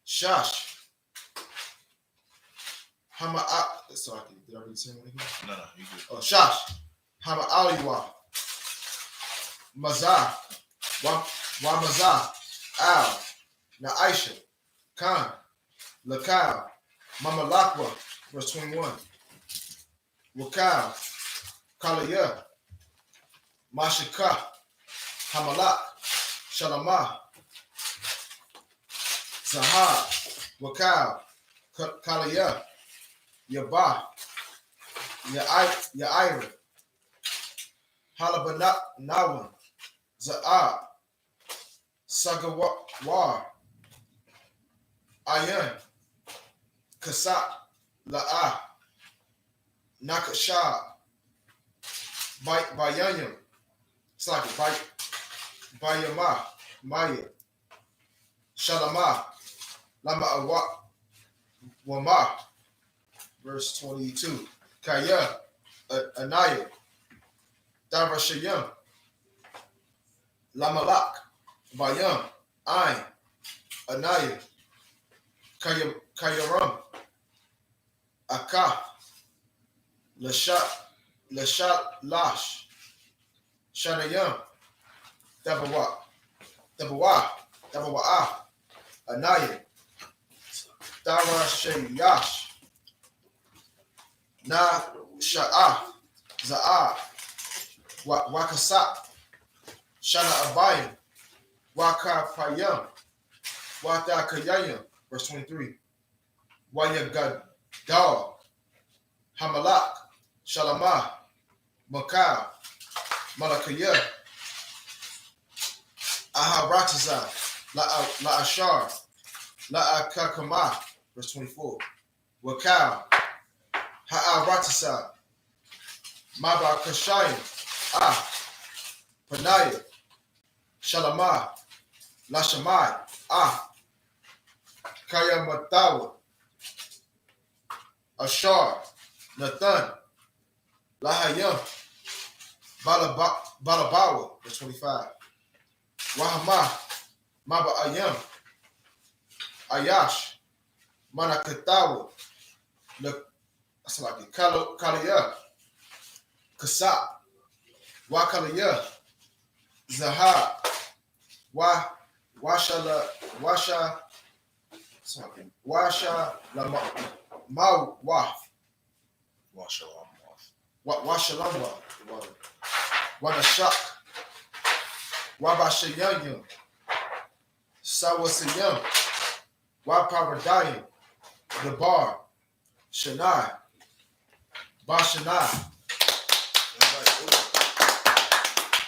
Shash, sorry, did I read the same one again? No, you good. Oh, Shash, Hama Aliwa, Mazah, Wamazah, Al, Naisha, Khan, Lakal, Mamalakwa, verse 21, Wakal, Kaliyah, Mashika, Hamalak, Shalamah, Zahar, Wakal, Kaliyah, Yabah, Yaira, Halabanawan, Za'ar, Sagawar, Ayan, Kasa, La'ah, Nakashah, Bayanyam, Saki, Bayama, Maya, Shalama, Lama Wama, verse 22, Kaya, Anaya, Davashayam, Lamalak, Bayam, Ain, Anaya, Kayaram, Akah, Lashat Lash, Shanayam, Dabawa, Anaya, Darashayash, Na Sha'ah, Za'ah, Wakasa, Shana Abayim, Wakapayam, Watakayayam, verse 23, Wayagadal, Hamalak, Shalamah, Makal, Malakayah, Aharatazah, La'ashar, La'akakama, verse 24, Wakal, Ha'aratazah, Mabakashayim, Panaya, Shalamah, Lashamai, Kayamatawa, Ashar, Nathan, Lahayam, Balabawa, verse 25, Wahama, Maba Ayam, Ayash, Manakatawa, Kaliyah, Kasa, Wakaliyah, Zahar, Washa Mawaf, Washalamwa, Wanashak, Wabashayam, Sawasayam, Waparadayam, Dabar, Shanai, Bashanai.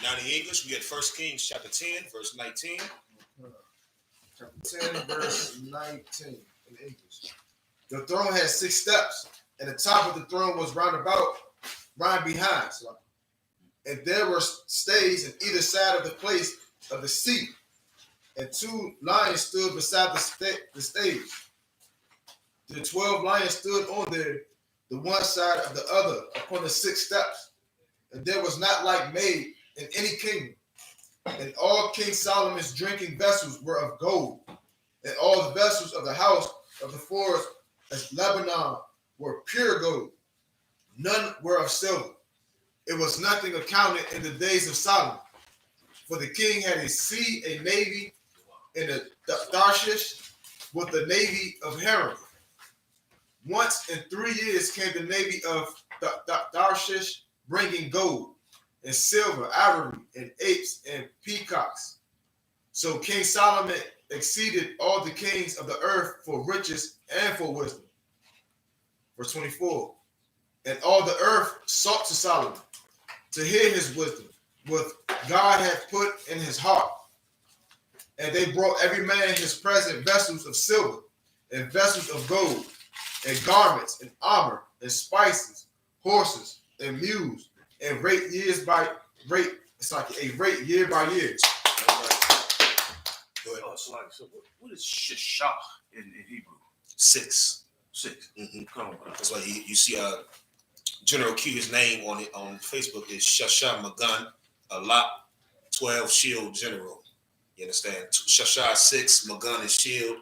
Now in the English, we had 1 Kings chapter 10, verse 19. Chapter 10, verse 19 in English. The throne had 6 steps, and the top of the throne was round behind. And there were stays on either side of the place of the seat, and 2 lions stood beside the stage. The 12 lions stood on the one side of the other upon the 6 steps, and there was not like made in any kingdom. And all King Solomon's drinking vessels were of gold, and all the vessels of the house of the forest as Lebanon were pure gold. None were of silver. It was nothing accounted in the days of Solomon. For the king had a sea, a navy, and a Tarshish, with the navy of Haram. Once in 3 years came the navy of Tarshish, bringing gold and silver, ivory, and apes and peacocks. So King Solomon exceeded all the kings of the earth for riches and for wisdom. Verse 24. And all the earth sought to Solomon to hear his wisdom, what God had put in his heart. And they brought every man his present vessels of silver and vessels of gold and garments and armor and spices, horses and mules, and rate years by rate. It's like a rate year by year. Go ahead. Oh, so what is shashah in Hebrew? 6. 6. Mm-hmm. Come on. That's why you see General Q, his name on it on Facebook is Shasha Magan Alap 12 Shield General. You understand? Shasha 6, Magan is Shield.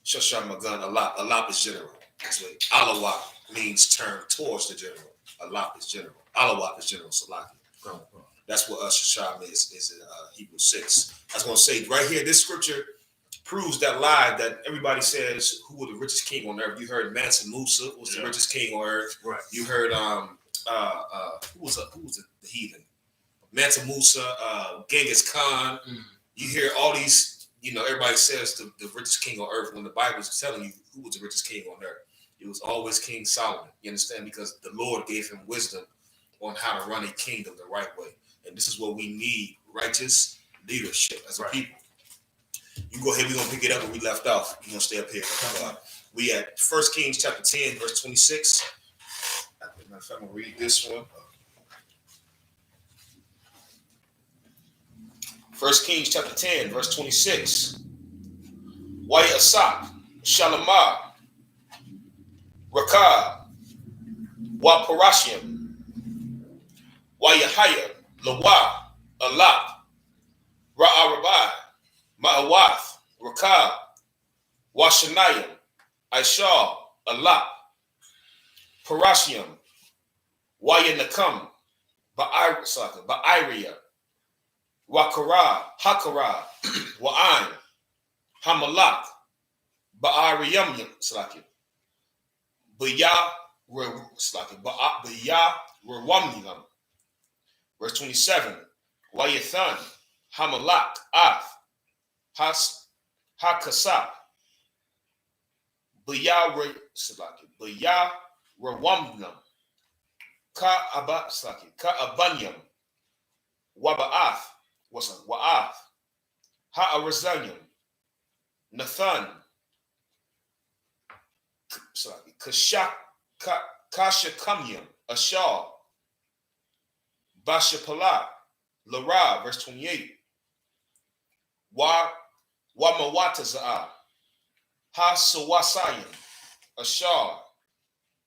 Shasha Magan Alap. Alap is General. That's what Alawat means turn towards the General. Alap is General. Alawat is General Salaki. That's what Shasham is in Hebrew 6. I was going to say right here, this scripture proves that lie that everybody says who was the richest king on earth. You heard Mansa Musa was the richest king on earth. Right. You heard who was the heathen? Mansa Musa, Genghis Khan. You hear all these, everybody says the richest king on earth when the Bible is telling you who was the richest king on earth. It was always King Solomon. You understand? Because the Lord gave him wisdom on how to run a kingdom the right way. And this is what we need, righteous leadership as a people. You go ahead, we're going to pick it up where we left off. You're going to stay up here. We at 1 Kings chapter 10, verse 26. I'm going to read this one. 1 Kings chapter 10, verse 26. YAHANNA, SHALAM, Rakab, Waparashim, Wayahaya, Lawa, Alap, Ra'arabai, Ma'awath, Rakab, Washanayim, Aishah, Alap, Parashium, Wayanakam, Ba'iriya, Wakara, Hakara, Wa'an, Hamalak, Ba'ariyam, Slaki, Baya, Baya, Rawamnilam. Verse 27, Wayathan, Hamalak, Af, Hakasap, Baya, Rawamnam, Ka Abanyam, Waba'ath, Wa'ath, Ha'arazanyam, Nathan, Kashakamyam, Ashar, Bashapala, Lara, verse 28, Wamawataza'a, Hasawasayam, Ashar,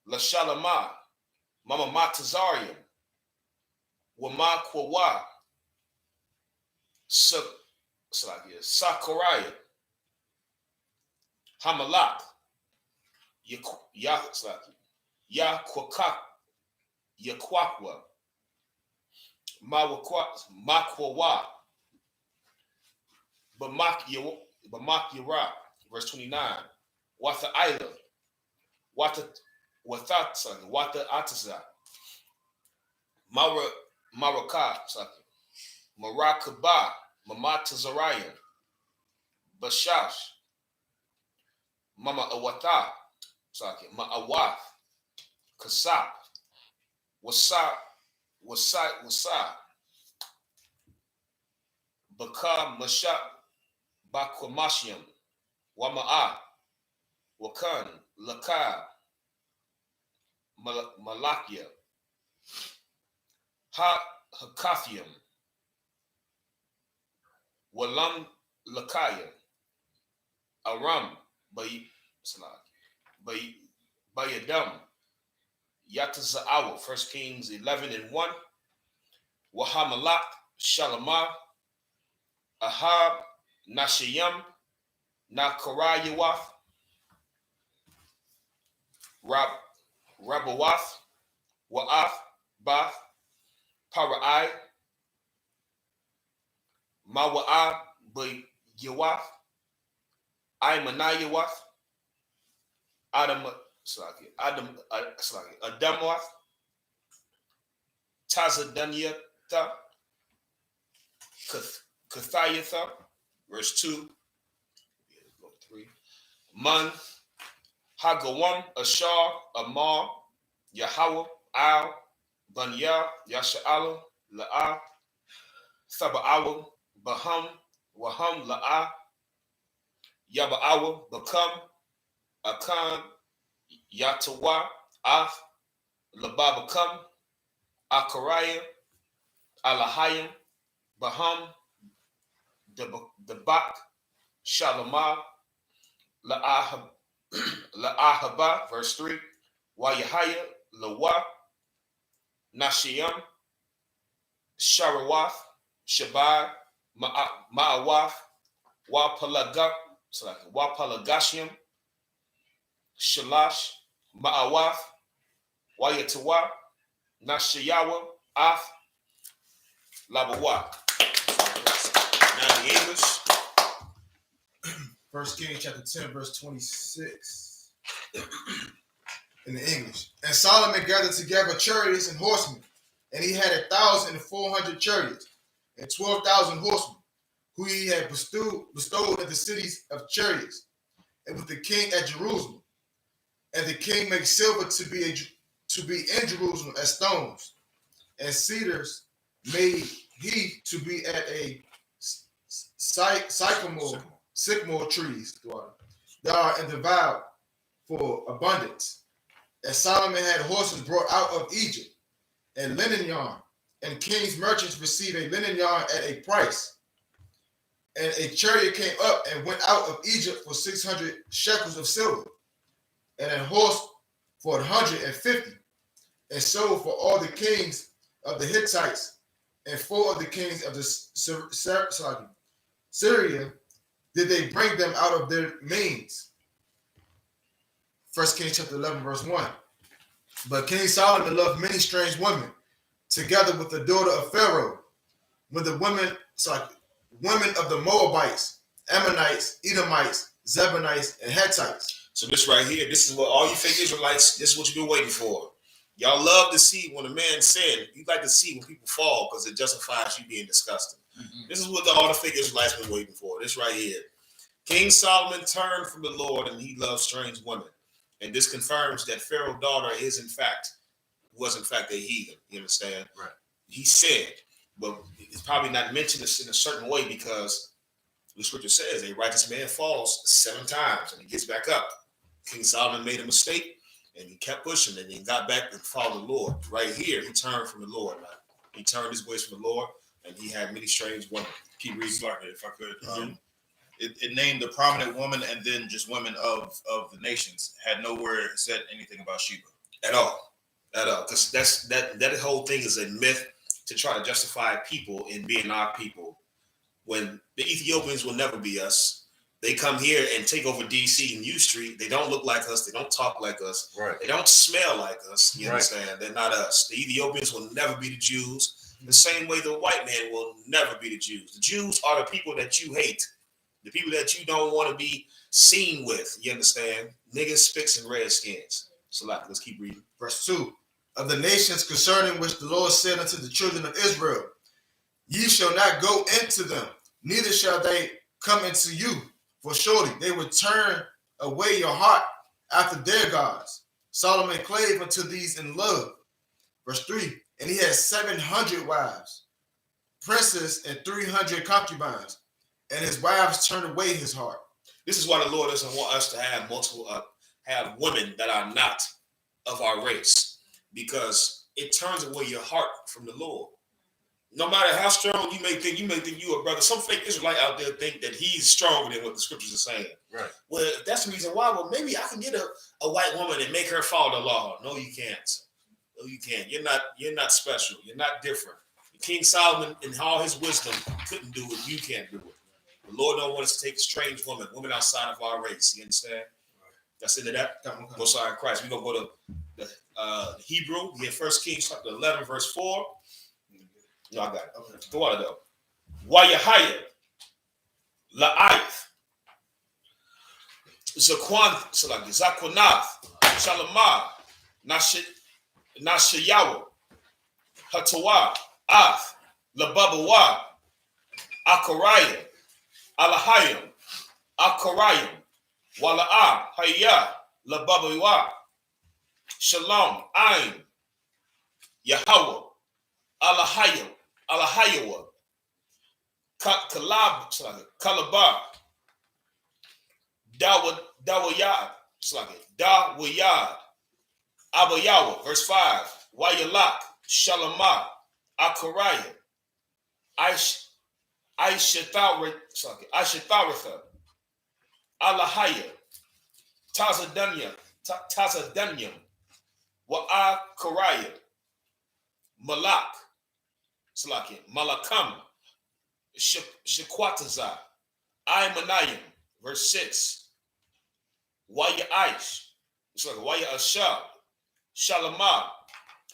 Lashalama, Mamamatazariam, Wamakwawa, Sakuraya, Hamalak, Yakwakwa, Makwawa, Bamakyara, verse 29, Wata Ila, Wata Ataza, Maraka, Marakaba, Mamatazarian, Bashash, Mama Awata, Ma'awath, Kasap, Wasa, Baka Masha, Bakwamashiam, Wama'a, Wakan, Laka, Malakia, Hakathium, Walam Lakaya, Aram, Bayadam, Yataza'awa, 1 Kings 11:1, Wahamalak, Shalama, Ahab, Nashayam, Nakarayawath, Rabawath, Wa'ath, Bath, Parai, Mawa'a, Yawath, Imanayawath, Adamoth, Tazadanyatha, Kathayatha, verse 2, 3. Man, Hagawam, Ashar, Amar, Yahweh, Al, Banya, Yasha'ala, La'ah, Thaba'awa, Baham, Waham, La'ah, Yaba'awa, Bakam, Akan, Yatawa, Af, Lababakam, Akaraya, Alahayim, Baham, Debak, Shalamah, La'ahaba, verse 3, Wayahaya, Lawa, Nashiam, Sharawath, Shabbat, Ma'awath, Wapalagashiam, Shalash, Ma'awath, Wayatawa, Nashayawa, Af, Labawa. Now the English. 1 Kings chapter 10, verse 26. In the English. And Solomon gathered together chariots and horsemen, and he had 1,400 chariots and 12,000 horsemen, who he had bestowed in the cities of chariots, and with the king at Jerusalem. And the king made silver to be in Jerusalem as stones, and cedars made he to be at a sycamore trees that are in the valley for abundance. And Solomon had horses brought out of Egypt, and linen yarn, and king's merchants received a linen yarn at a price. And a chariot came up and went out of Egypt for 600 shekels of silver, and a horse for 150. And so for all the kings of the Hittites and 4 of the kings of the Syria did they bring them out of their means. 1 Kings chapter 11, verse 1. But King Solomon loved many strange women, together with the daughter of Pharaoh, with the women of the Moabites, Ammonites, Edomites, Zebulonites, and Hittites. So this right here, this is what all you fake Israelites, this is what you've been waiting for. Y'all love to see when a man sinned. You like to see when people fall because it justifies you being disgusting. Mm-hmm. This is what all the fake Israelites been waiting for. This right here. King Solomon turned from the Lord and he loved strange women. And this confirms that Pharaoh's daughter was in fact a heathen. You understand? Right. He said, but it's probably not mentioned in a certain way because the scripture says a righteous man falls 7 times and he gets back up. King Solomon made a mistake and he kept pushing and he got back and followed the Lord. Right here, he turned from the Lord. Now, he turned his ways from the Lord and he had many strange women. Keep reading, if I could. Mm-hmm. It named the prominent woman and then just women of the nations. Had nowhere said anything about Sheba at all. Because that whole thing is a myth to try to justify people in being our people. When the Ethiopians will never be us. They come here and take over DC and U Street. They don't look like us. They don't talk like us. Right. They don't smell like us. You understand? They're not us. The Ethiopians will never be the Jews. The same way the white man will never be the Jews. The Jews are the people that you hate. The people that you don't want to be seen with. You understand? Niggas, spicks, and redskins. So let's keep reading. Verse 2. Of the nations concerning which the Lord said unto the children of Israel, ye shall not go into them, neither shall they come into you. For surely they would turn away your heart after their gods. Solomon clave unto these in love. Verse 3. And he had 700 wives, princes, and 300 concubines, and his wives turned away his heart. This is why the Lord doesn't want us to have have women that are not of our race, because it turns away your heart from the Lord. No matter how strong you may think you a brother. Some fake Israelite out there think that he's stronger than what the scriptures are saying. Right. Well, if that's the reason why, well, maybe I can get a white woman and make her follow the law. No, you can't. No, you can't. You're not special. You're not different. King Solomon, in all his wisdom, couldn't do it. You can't do it. The Lord don't want us to take a strange woman outside of our race. You understand? That's into that. Most High Christ. We're going to go to the Hebrew. We have 1 Kings chapter 11, verse 4. No, I got it. Okay. Go on, though. Wayahaya, La'aith, Zaquanath, Shalamah, Nashayawa, Hatawa, Ath, Lababawa, Akariah, Alahayim, Akariah, Wala'a, Hayya, Lababawa, Shalom, Ain, Yahweh, Alahayawa, Kalabah, Dawayad, Dawayad, Abayawa, verse 5, Wayalak, Shalamah, Akariah, Aishatharatha, Alahaya, Tazadanyam, Wa'akariah, Malak, Malakam, Shequataza, Imanayim, verse 6, Waya Aish, Waya Ashab, Shalamah,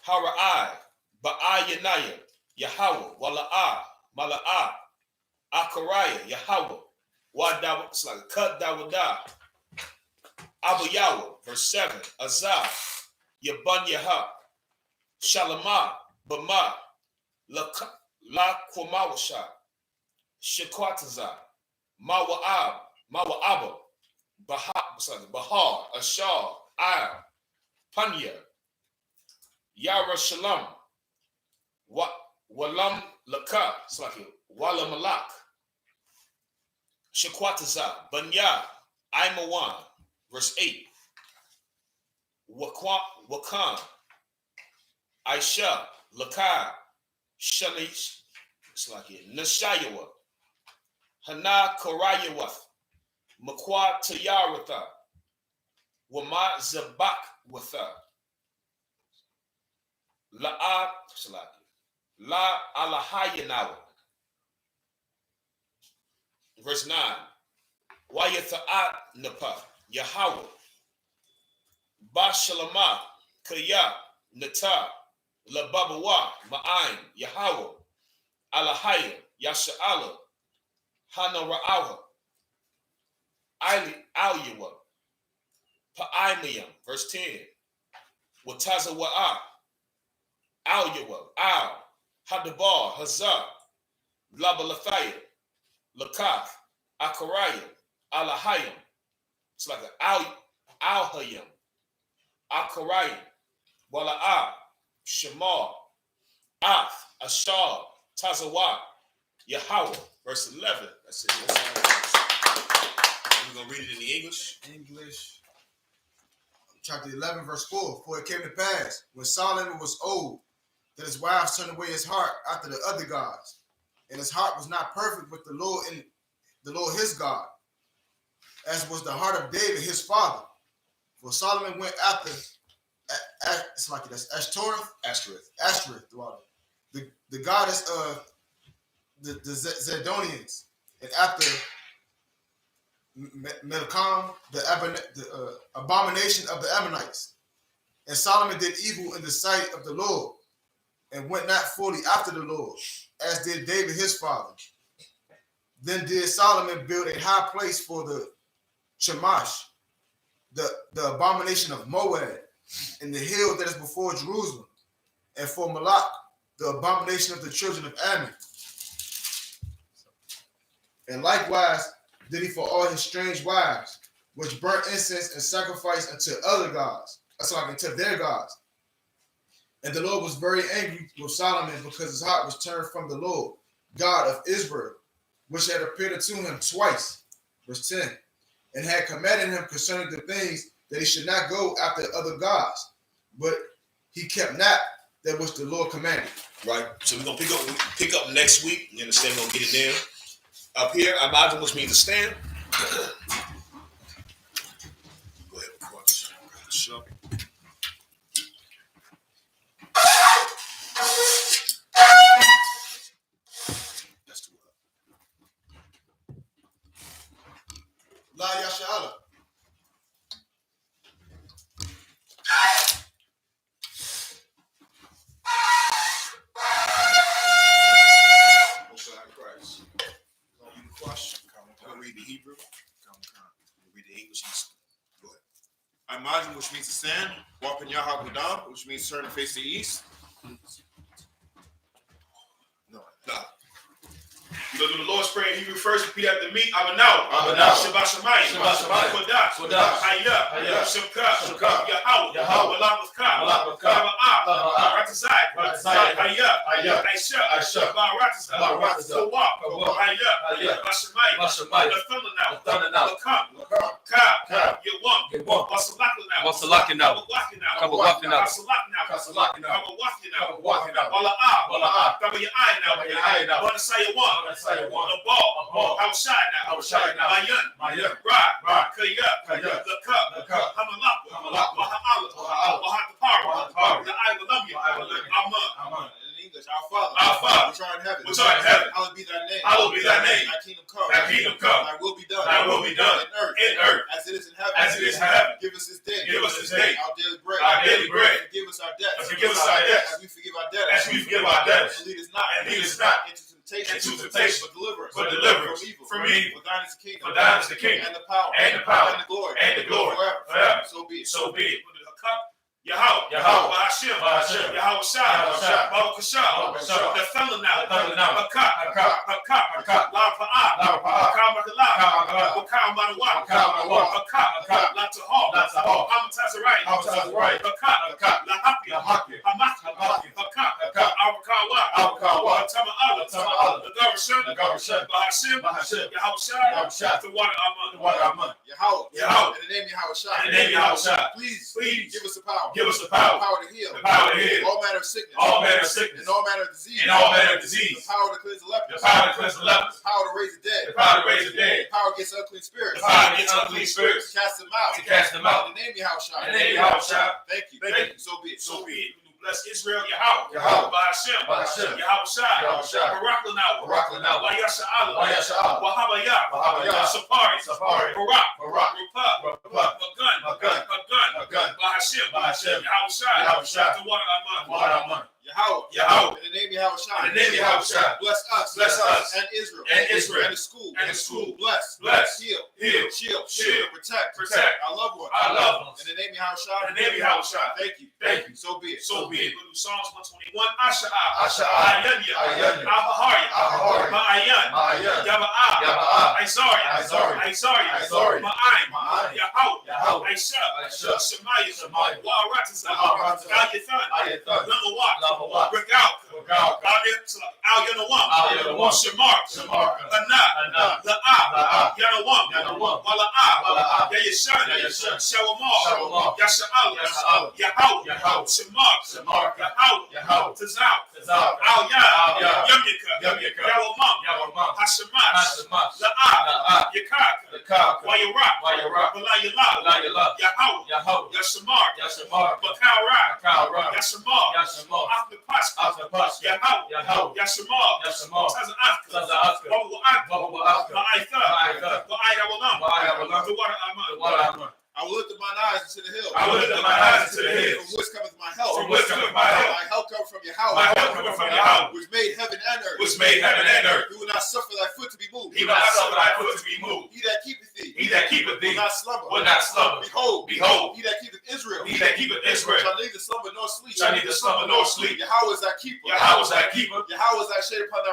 Hara'ai, Ba'ayanaya, Yahweh, Wala'ah, Mala'ah, Akariah, Yahweh, Wadawa, Kadawada, Abayawa, verse 7, Azah, Yaban Yaha, Shalamah, Bama, La Kwamawasha, Shekwataza, Mawa'aba, Bahar, Ashar, Ar, Panya, Yara Shalom, Walam Laka, Wala Malak, Shekwataza, Banya, Imawan, verse 8, Wakan, Aisha, Lakai, Shalish, Nashayawa, Hana Korayawath, Makwa Tayaratha, Wama Zabak Watha, La'a La Alahayanawa. Verse 9, Wayata'at Napa, Yahweh, Bashalama, Kaya, Nata, Lababawa, Ma'ain, Yahweh, Alahaya, Yasha'ala, Hana Ra'awa, Aliyawa, Pa'aimayam, verse 10, Wataza Wa'a, Alyawa, Al, Hadabar, Hazar, Labalathaya, Lakath, Akariah, Alahayam, it's like an Alhayam, Akariah, Wala'ah, Shemar, Ath, Ashar, Tazawah, Yahweh, verse 11. That's it. We're going to read it in the English. English, chapter 11, verse 4. For it came to pass, when Solomon was old, that his wives turned away his heart after the other gods, and his heart was not perfect with the Lord and the Lord his God, as was the heart of David his father. For Solomon went after it's like that's Ashtoreth, the goddess of the Zidonians, and after Milcom, the abomination of the Ammonites. And Solomon did evil in the sight of the Lord, and went not fully after the Lord, as did David his father. Then did Solomon build a high place for the Shamash, the abomination of Moab, in the hill that is before Jerusalem, and for Malak, the abomination of the children of Ammon. And likewise did he for all his strange wives, which burnt incense and sacrificed unto other gods, unto their gods. And the Lord was very angry with Solomon, because his heart was turned from the Lord, God of Israel, which had appeared unto him twice, verse 10, and had commanded him concerning the things that he should not go after other gods, but he kept not that which the Lord commanded. Right. So we're gonna pick up next week. You understand? We're gonna get it there. Up here, Imagine, which means to stand. Go ahead, sure. That's too loud. La Yasha'ala. Most High Christ. Question. Hebrew. Read the English. Go ahead. Imagine, which means to stand. YAHANNA, which means turn and face the east. No. You go do the Lord's Prayer in Hebrew first, repeat after me. Abanau. Shabbat Shemayim. Kodah. I.S.U.P.K. Yahweh. YAHANNA. Ratazai. I.S.U.P.K. I.S.U.P.K. The thunder now. The come. You Wasalaki now. Kabawaki now. The ball, outside now. Mayan, Rod, Kaya, the cup, Hamalakwa, Wahatapara, the I will love you, Amen. In English, our Father, which art in heaven, hallowed be thy name. Thy kingdom come. Thy will be done. In earth, as it is in heaven. Give us this day. Our daily bread. Forgive us our debts. As we forgive our debtors. And lead us not into temptation, but deliver us from evil. For thine is the kingdom, and the power, and the glory, forever. So be it. Yahweh, Hashem, Yahweh Shai, Baruch Hashem, the thunder now, Hakak, La Pa'ah, Hakam Manawa, Hakak, La Tahal, Hamatazariah, Hakak, La Hapi, Hakak, Abakawa, Tama'ala, the Garashan, Bahashim, Yahweh Shai, the water Aman, Yahweh, in the name Yahweh Shai, please give us the power. Give us the power to heal. All manner of sickness. All manner of sickness. And all manner of disease. The power to cleanse the lepers. The power to raise the dead. The power to raise the dead. The power against unclean spirits. To cast them out. In the name of Yahushua. Thank you. So be it. Bless Israel, Yahweh. By Hashem. Yahweh Shai. Barak Lanau. Wayasha'ala. Wahabayah. Sapari. Barak. Magun. By Hashem. Yahweh Shai. The water Aman. Yahweh. In the name of Yahushua. Bless us. And Israel. And the school. Bless. Heal. Shield. Protect. Our loved ones. In the name of Yahushua. Thank you. So be it. Psalms 121. Asha'a. Ayanya. Ahahari. Ma'ayan. Yaba'a. Isaiah. Ma'ayin. Yahweh. Aisha. Shemaiah. Wa'aratazah. Al-Yathan. Lamawat. Regal. Al-Yanawam. Shamar. Anat. La'ah. Yanawam. Wala'ah. Yayashan. Shawamar. Yasha'al. Yahweh. Shamar. Yahweh. Tazal. Al-Yah. Yamyaka. Yawamam. Hashemat. La'ah. Yakak. Wayarak. Balayala. Yahweh. Yashamar. Bakawrak. Yashamar. Afnapash. Yahweh. Yashamar. Taza'afka. Ma'aitha. Ma'ayawalam. The water Aman. I will lift up mine eyes into the hills. From whence cometh my help? My help cometh from Yahweh. Which made heaven and earth. He will not suffer thy foot to be moved. He that keepeth thee. Will not slumber. Behold. He that keepeth Israel. Shall neither slumber nor sleep. Yahweh is thy keeper. Yahweh is thy shade upon thy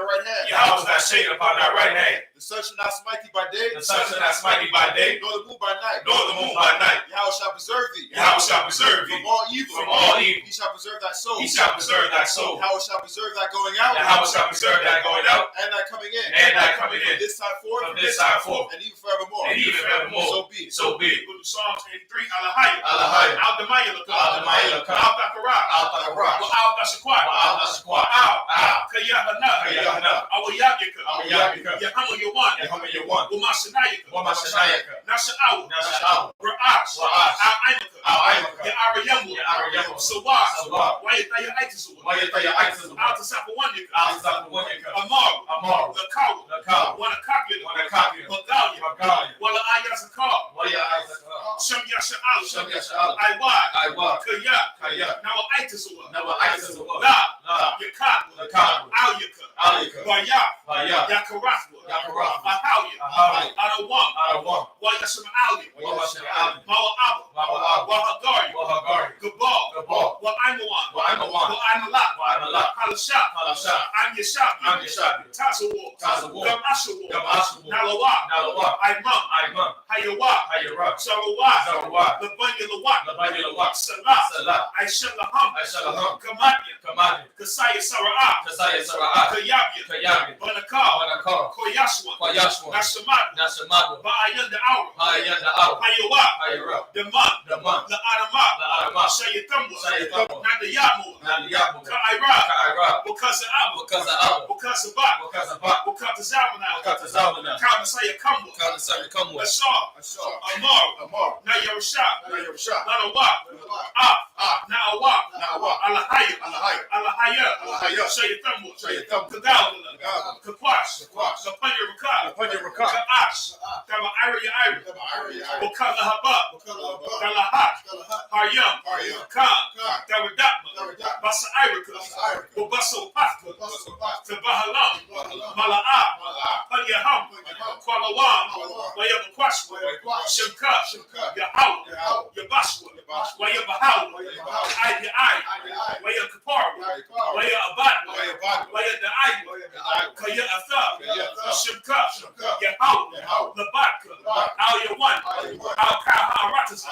right hand. The sun shall not smite thee by day. Nor the moon by night. Yahweh shall preserve thee. From all evil. He shall preserve thy soul. Yahweh shall preserve thy going out. And thy coming in. From this time forth. And even forevermore. So be it. Psalms 83. Alahaya. Al-Damayalaka. Al-Bakarak. Al-Bashakwat. Al-Kayahana. Al-Yagyaka. Yahama Yawan. Umashanayaka. Nasha'awu. Ra'ash. Al-Aimaka. Ya'arayamu. Sawaz. Wayataya Aitazu. Al-Tasapawanyaka. Amaru. The Kawu. Wanakakya. Magalia. Wala Ayazakar. Shem Yasha'al. Iwad. Kaya. Now Aitazu. La. Yakad. Al-Yaka. Baya. Yakarathwa. Ahawya, Adawam, Wayashama'alia, Mawa'aba, Wahagari, Gabal, Wa'aimawan, Wa'aimalak, Halashah, I'm Tazawar, Gam Ashawar, Nalawa, Imam, Hayawa, Sarawat, Labanya, Salah, Aishalaham, Kamanya, Kasaya Sara'ah, Kayabia, Banakal, Koyashwa, Nashamad, Ba'ayanda Aura, Hayawa, Daman, La Adama, Shayatamwa, Nadayamu, Ka'ira, because of Abba, because of Bak, because of Zamana, Kamasaya Kamwa, Ashar, Amar, Nayarashah, Nanawak, Na'awak, Alahaya, Shayatamwa, Kadawala, Kakwash, Kapanya Rakab, Ka'ash, Kama Ira, Wakala Haba, Kalahat, Haryam, Khan, Dawadatma, Basa Irika, Wabaso Patka, Tabahalam, Mala'ah, Panyaham, Kwalawan, Wayabakwashwa, Shemka, Yahawah, Yabashwa, Wayabahawa, Ayah, Wayakapar, Wayabat, Wayadaiwa, Kaya Atha, Shemka, Yahawah, Labatka, Al-Yawan, Al-Kaharatasa.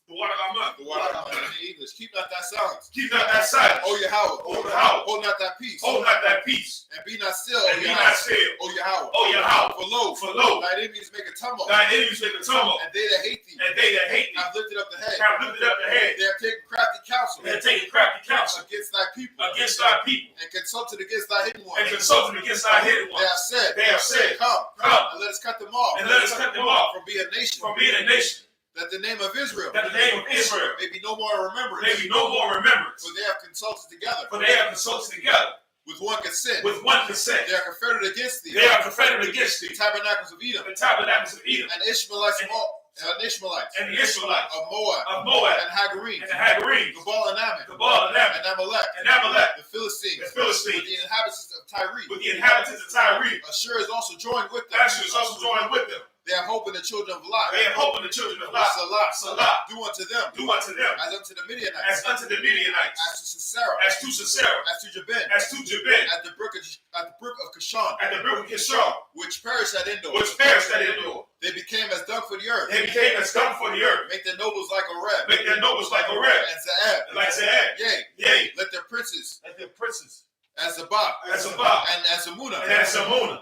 The water I'm in English. Keep not thy silence. Keep not that silence. O Yahweh. O Yahweh. Hold not thy peace. Hold not that peace. And be not still. And be not still. O Yahweh. O Yahweh. For lo, Thine thine enemies make a tumult. enemies make a tumult. And they that hate thee And they that hate thee have lifted up the head. have lifted up the head. They have taken crafty counsel They have taken crafty counsel against thy people. against thy people. And consulted against thy hidden ones. And consulted against thy hidden They ones. have said, Come, and let us cut them off. And let us cut them off from being a nation. from being a nation. That the name of Israel That the name of Israel may be no more remembrance. may be no more remembrance. For they have consulted together For they have consulted together with one consent. with one consent. They are confederate against thee. They are confederate against The thee. tabernacles of Edom, The tabernacles of Edom and Ishmaelites of Ishmaelites and the Israelites of Moab, of Moab and Hagarenes, and the Hagarenes, Gabal and Ammon, Gabal and Ammon, and Amalek, and Amalek, the Philistines, the Philistines, with the inhabitants of Tyre. with the inhabitants of Tyre. Ashur is also joined with them. Ashur is also joined with them. They have hope in the children of Lot. They have hope in the children of Lot. Salah. Do unto them Do unto them as unto the Midianites, as unto the Midianites, as to Sisera, as to Sisera, as to Jabin, as to Jabin, at the brook of Kishon, at the brook of Kishon, which perished at Endor. which perished at Endor. They became as dung for the earth. They became as dung for the earth. Make their nobles like a reb, Make their nobles like a red, and Zaeb, like Zahab. Yea, let their princes And their princes, as Zabak, as Sabbath, and as Amunah, and as Samona,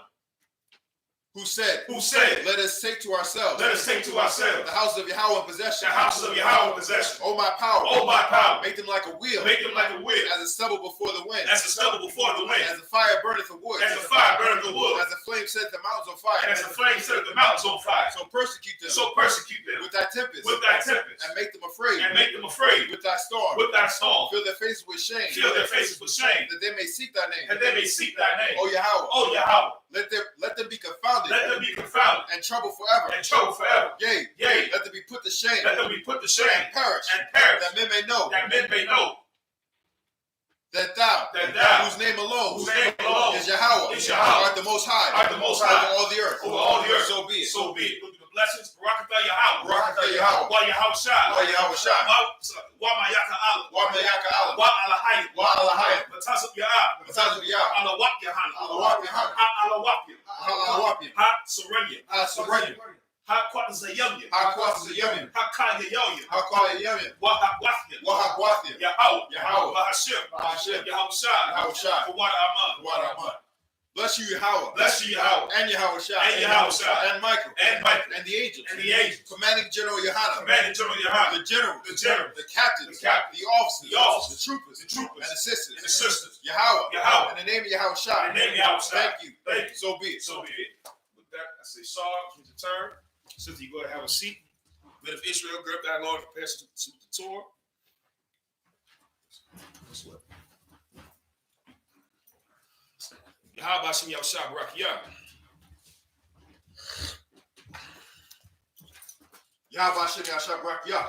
who said, let Let us take to ourselves us take to ourselves the houses of Yahweh in possession. the houses of Yahweh in possession. O my power, Oh, my power, make them like a wheel, make them like a wheel, as a stubble before the wind, as the stubble before the wind, as the fire burneth the wood, as the fire burneth the wood, as the flame set the mountains on and fire. as the flame set the mountains on fire. So persecute them So persecute them with thy tempest, with thy tempest, and make them afraid and make them afraid with thy storm. with thy storm. Fill their faces with shame, Fill their faces with shame, that they may seek thy name. that they may seek thy name. O Yahweh, Oh, Yahweh, let them be confounded let them be confounded and troubled forever. and troubled forever. Yea, Yea, let them be put to shame let them be put to shame and perish, and perish, that men may know that men may know that thou, that thou, whose name alone whose name alone is Yahweh, is Yahweh, art the most high, art the most high over all the earth. over all the earth. So be it. So be it. Look at the blessings. Barakatah Yahweh. Barakatah Yahweh. Wa Yahweh Shai. Wa Yahweh Shai. Wa Mayaka Allah. Wa Mayaka Allah. Wa Alahayim. Wa Alahayim. Matazab Yahweh. Matazab Yahweh. Alawak Yahanna. Alawak Yahanna. Ha Alawapim. Alawapim. Ha Surenya. Ha Surenya. Ha Kwatazayamya. Ha Kwatazayamya. Ha Kaya Yoya. Ha Kaya Yoya. Wa Hagwathya. Wa Hagwathya. Yahweh. Yahweh. Bahashim. Bahashim. Yahweh Shai. Yahweh Shai. For what Aman. What Aman. Bless you, Yahweh. Bless you, Yahweh. And Yahweh Shai. And Yahweh Shai. And Michael. And Michael. And the angels. And the angels. Commanding General Yahanna. Commanding General Yahanna. The generals. The generals. The captains. The captains. The officers. The officers. The troopers. The troopers. And the sisters. And the sisters. Yahweh. Yahweh. In the name of Yahweh Shai. In the name of Yahweh Shai. Thank you. Thank you. So be it. So be it. With that, I say, Saul, it's your turn. Since you go ahead and have a seat. Men of Israel, grab that Lord and pass it to the Torah. Guess what? Yahweh Hashem Yahushua Barakiyah. Yahweh Hashem Yahushua Barakiyah.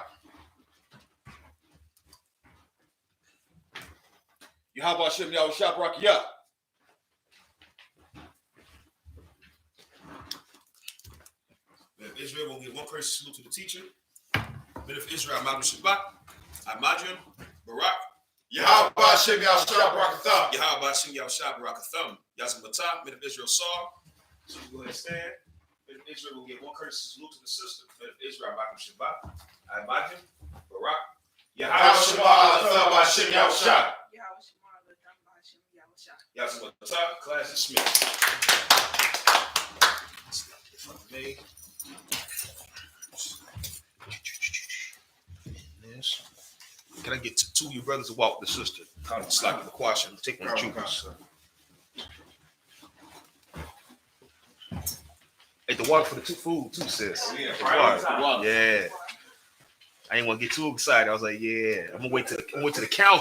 Yahweh Hashem Yahushua Barakiyah. Israel will give one courteous salute to the teacher. Men of Israel, SHALAM, Imagine, Barak, Yahweh Hashem Yahushua Barakatham. Yahweh Hashem Yahushua Barakatham. YAHANNA, men of Israel saw. So you go ahead and stand. Men of Israel will give one courteous salute to the sister. Men of Israel, Shabbat, Imagine, Barak, Yahweh Shema Hashem Yahushua. YAHANNA, class dismissed. May. Yes. Can I get two of you brothers to walk the sister? It's like the question. Take one choose. Hey, the water for the food too, sis. Yeah, The water. Yeah. I didn't want to get too excited. I was like, yeah, I'm gonna wait to the council.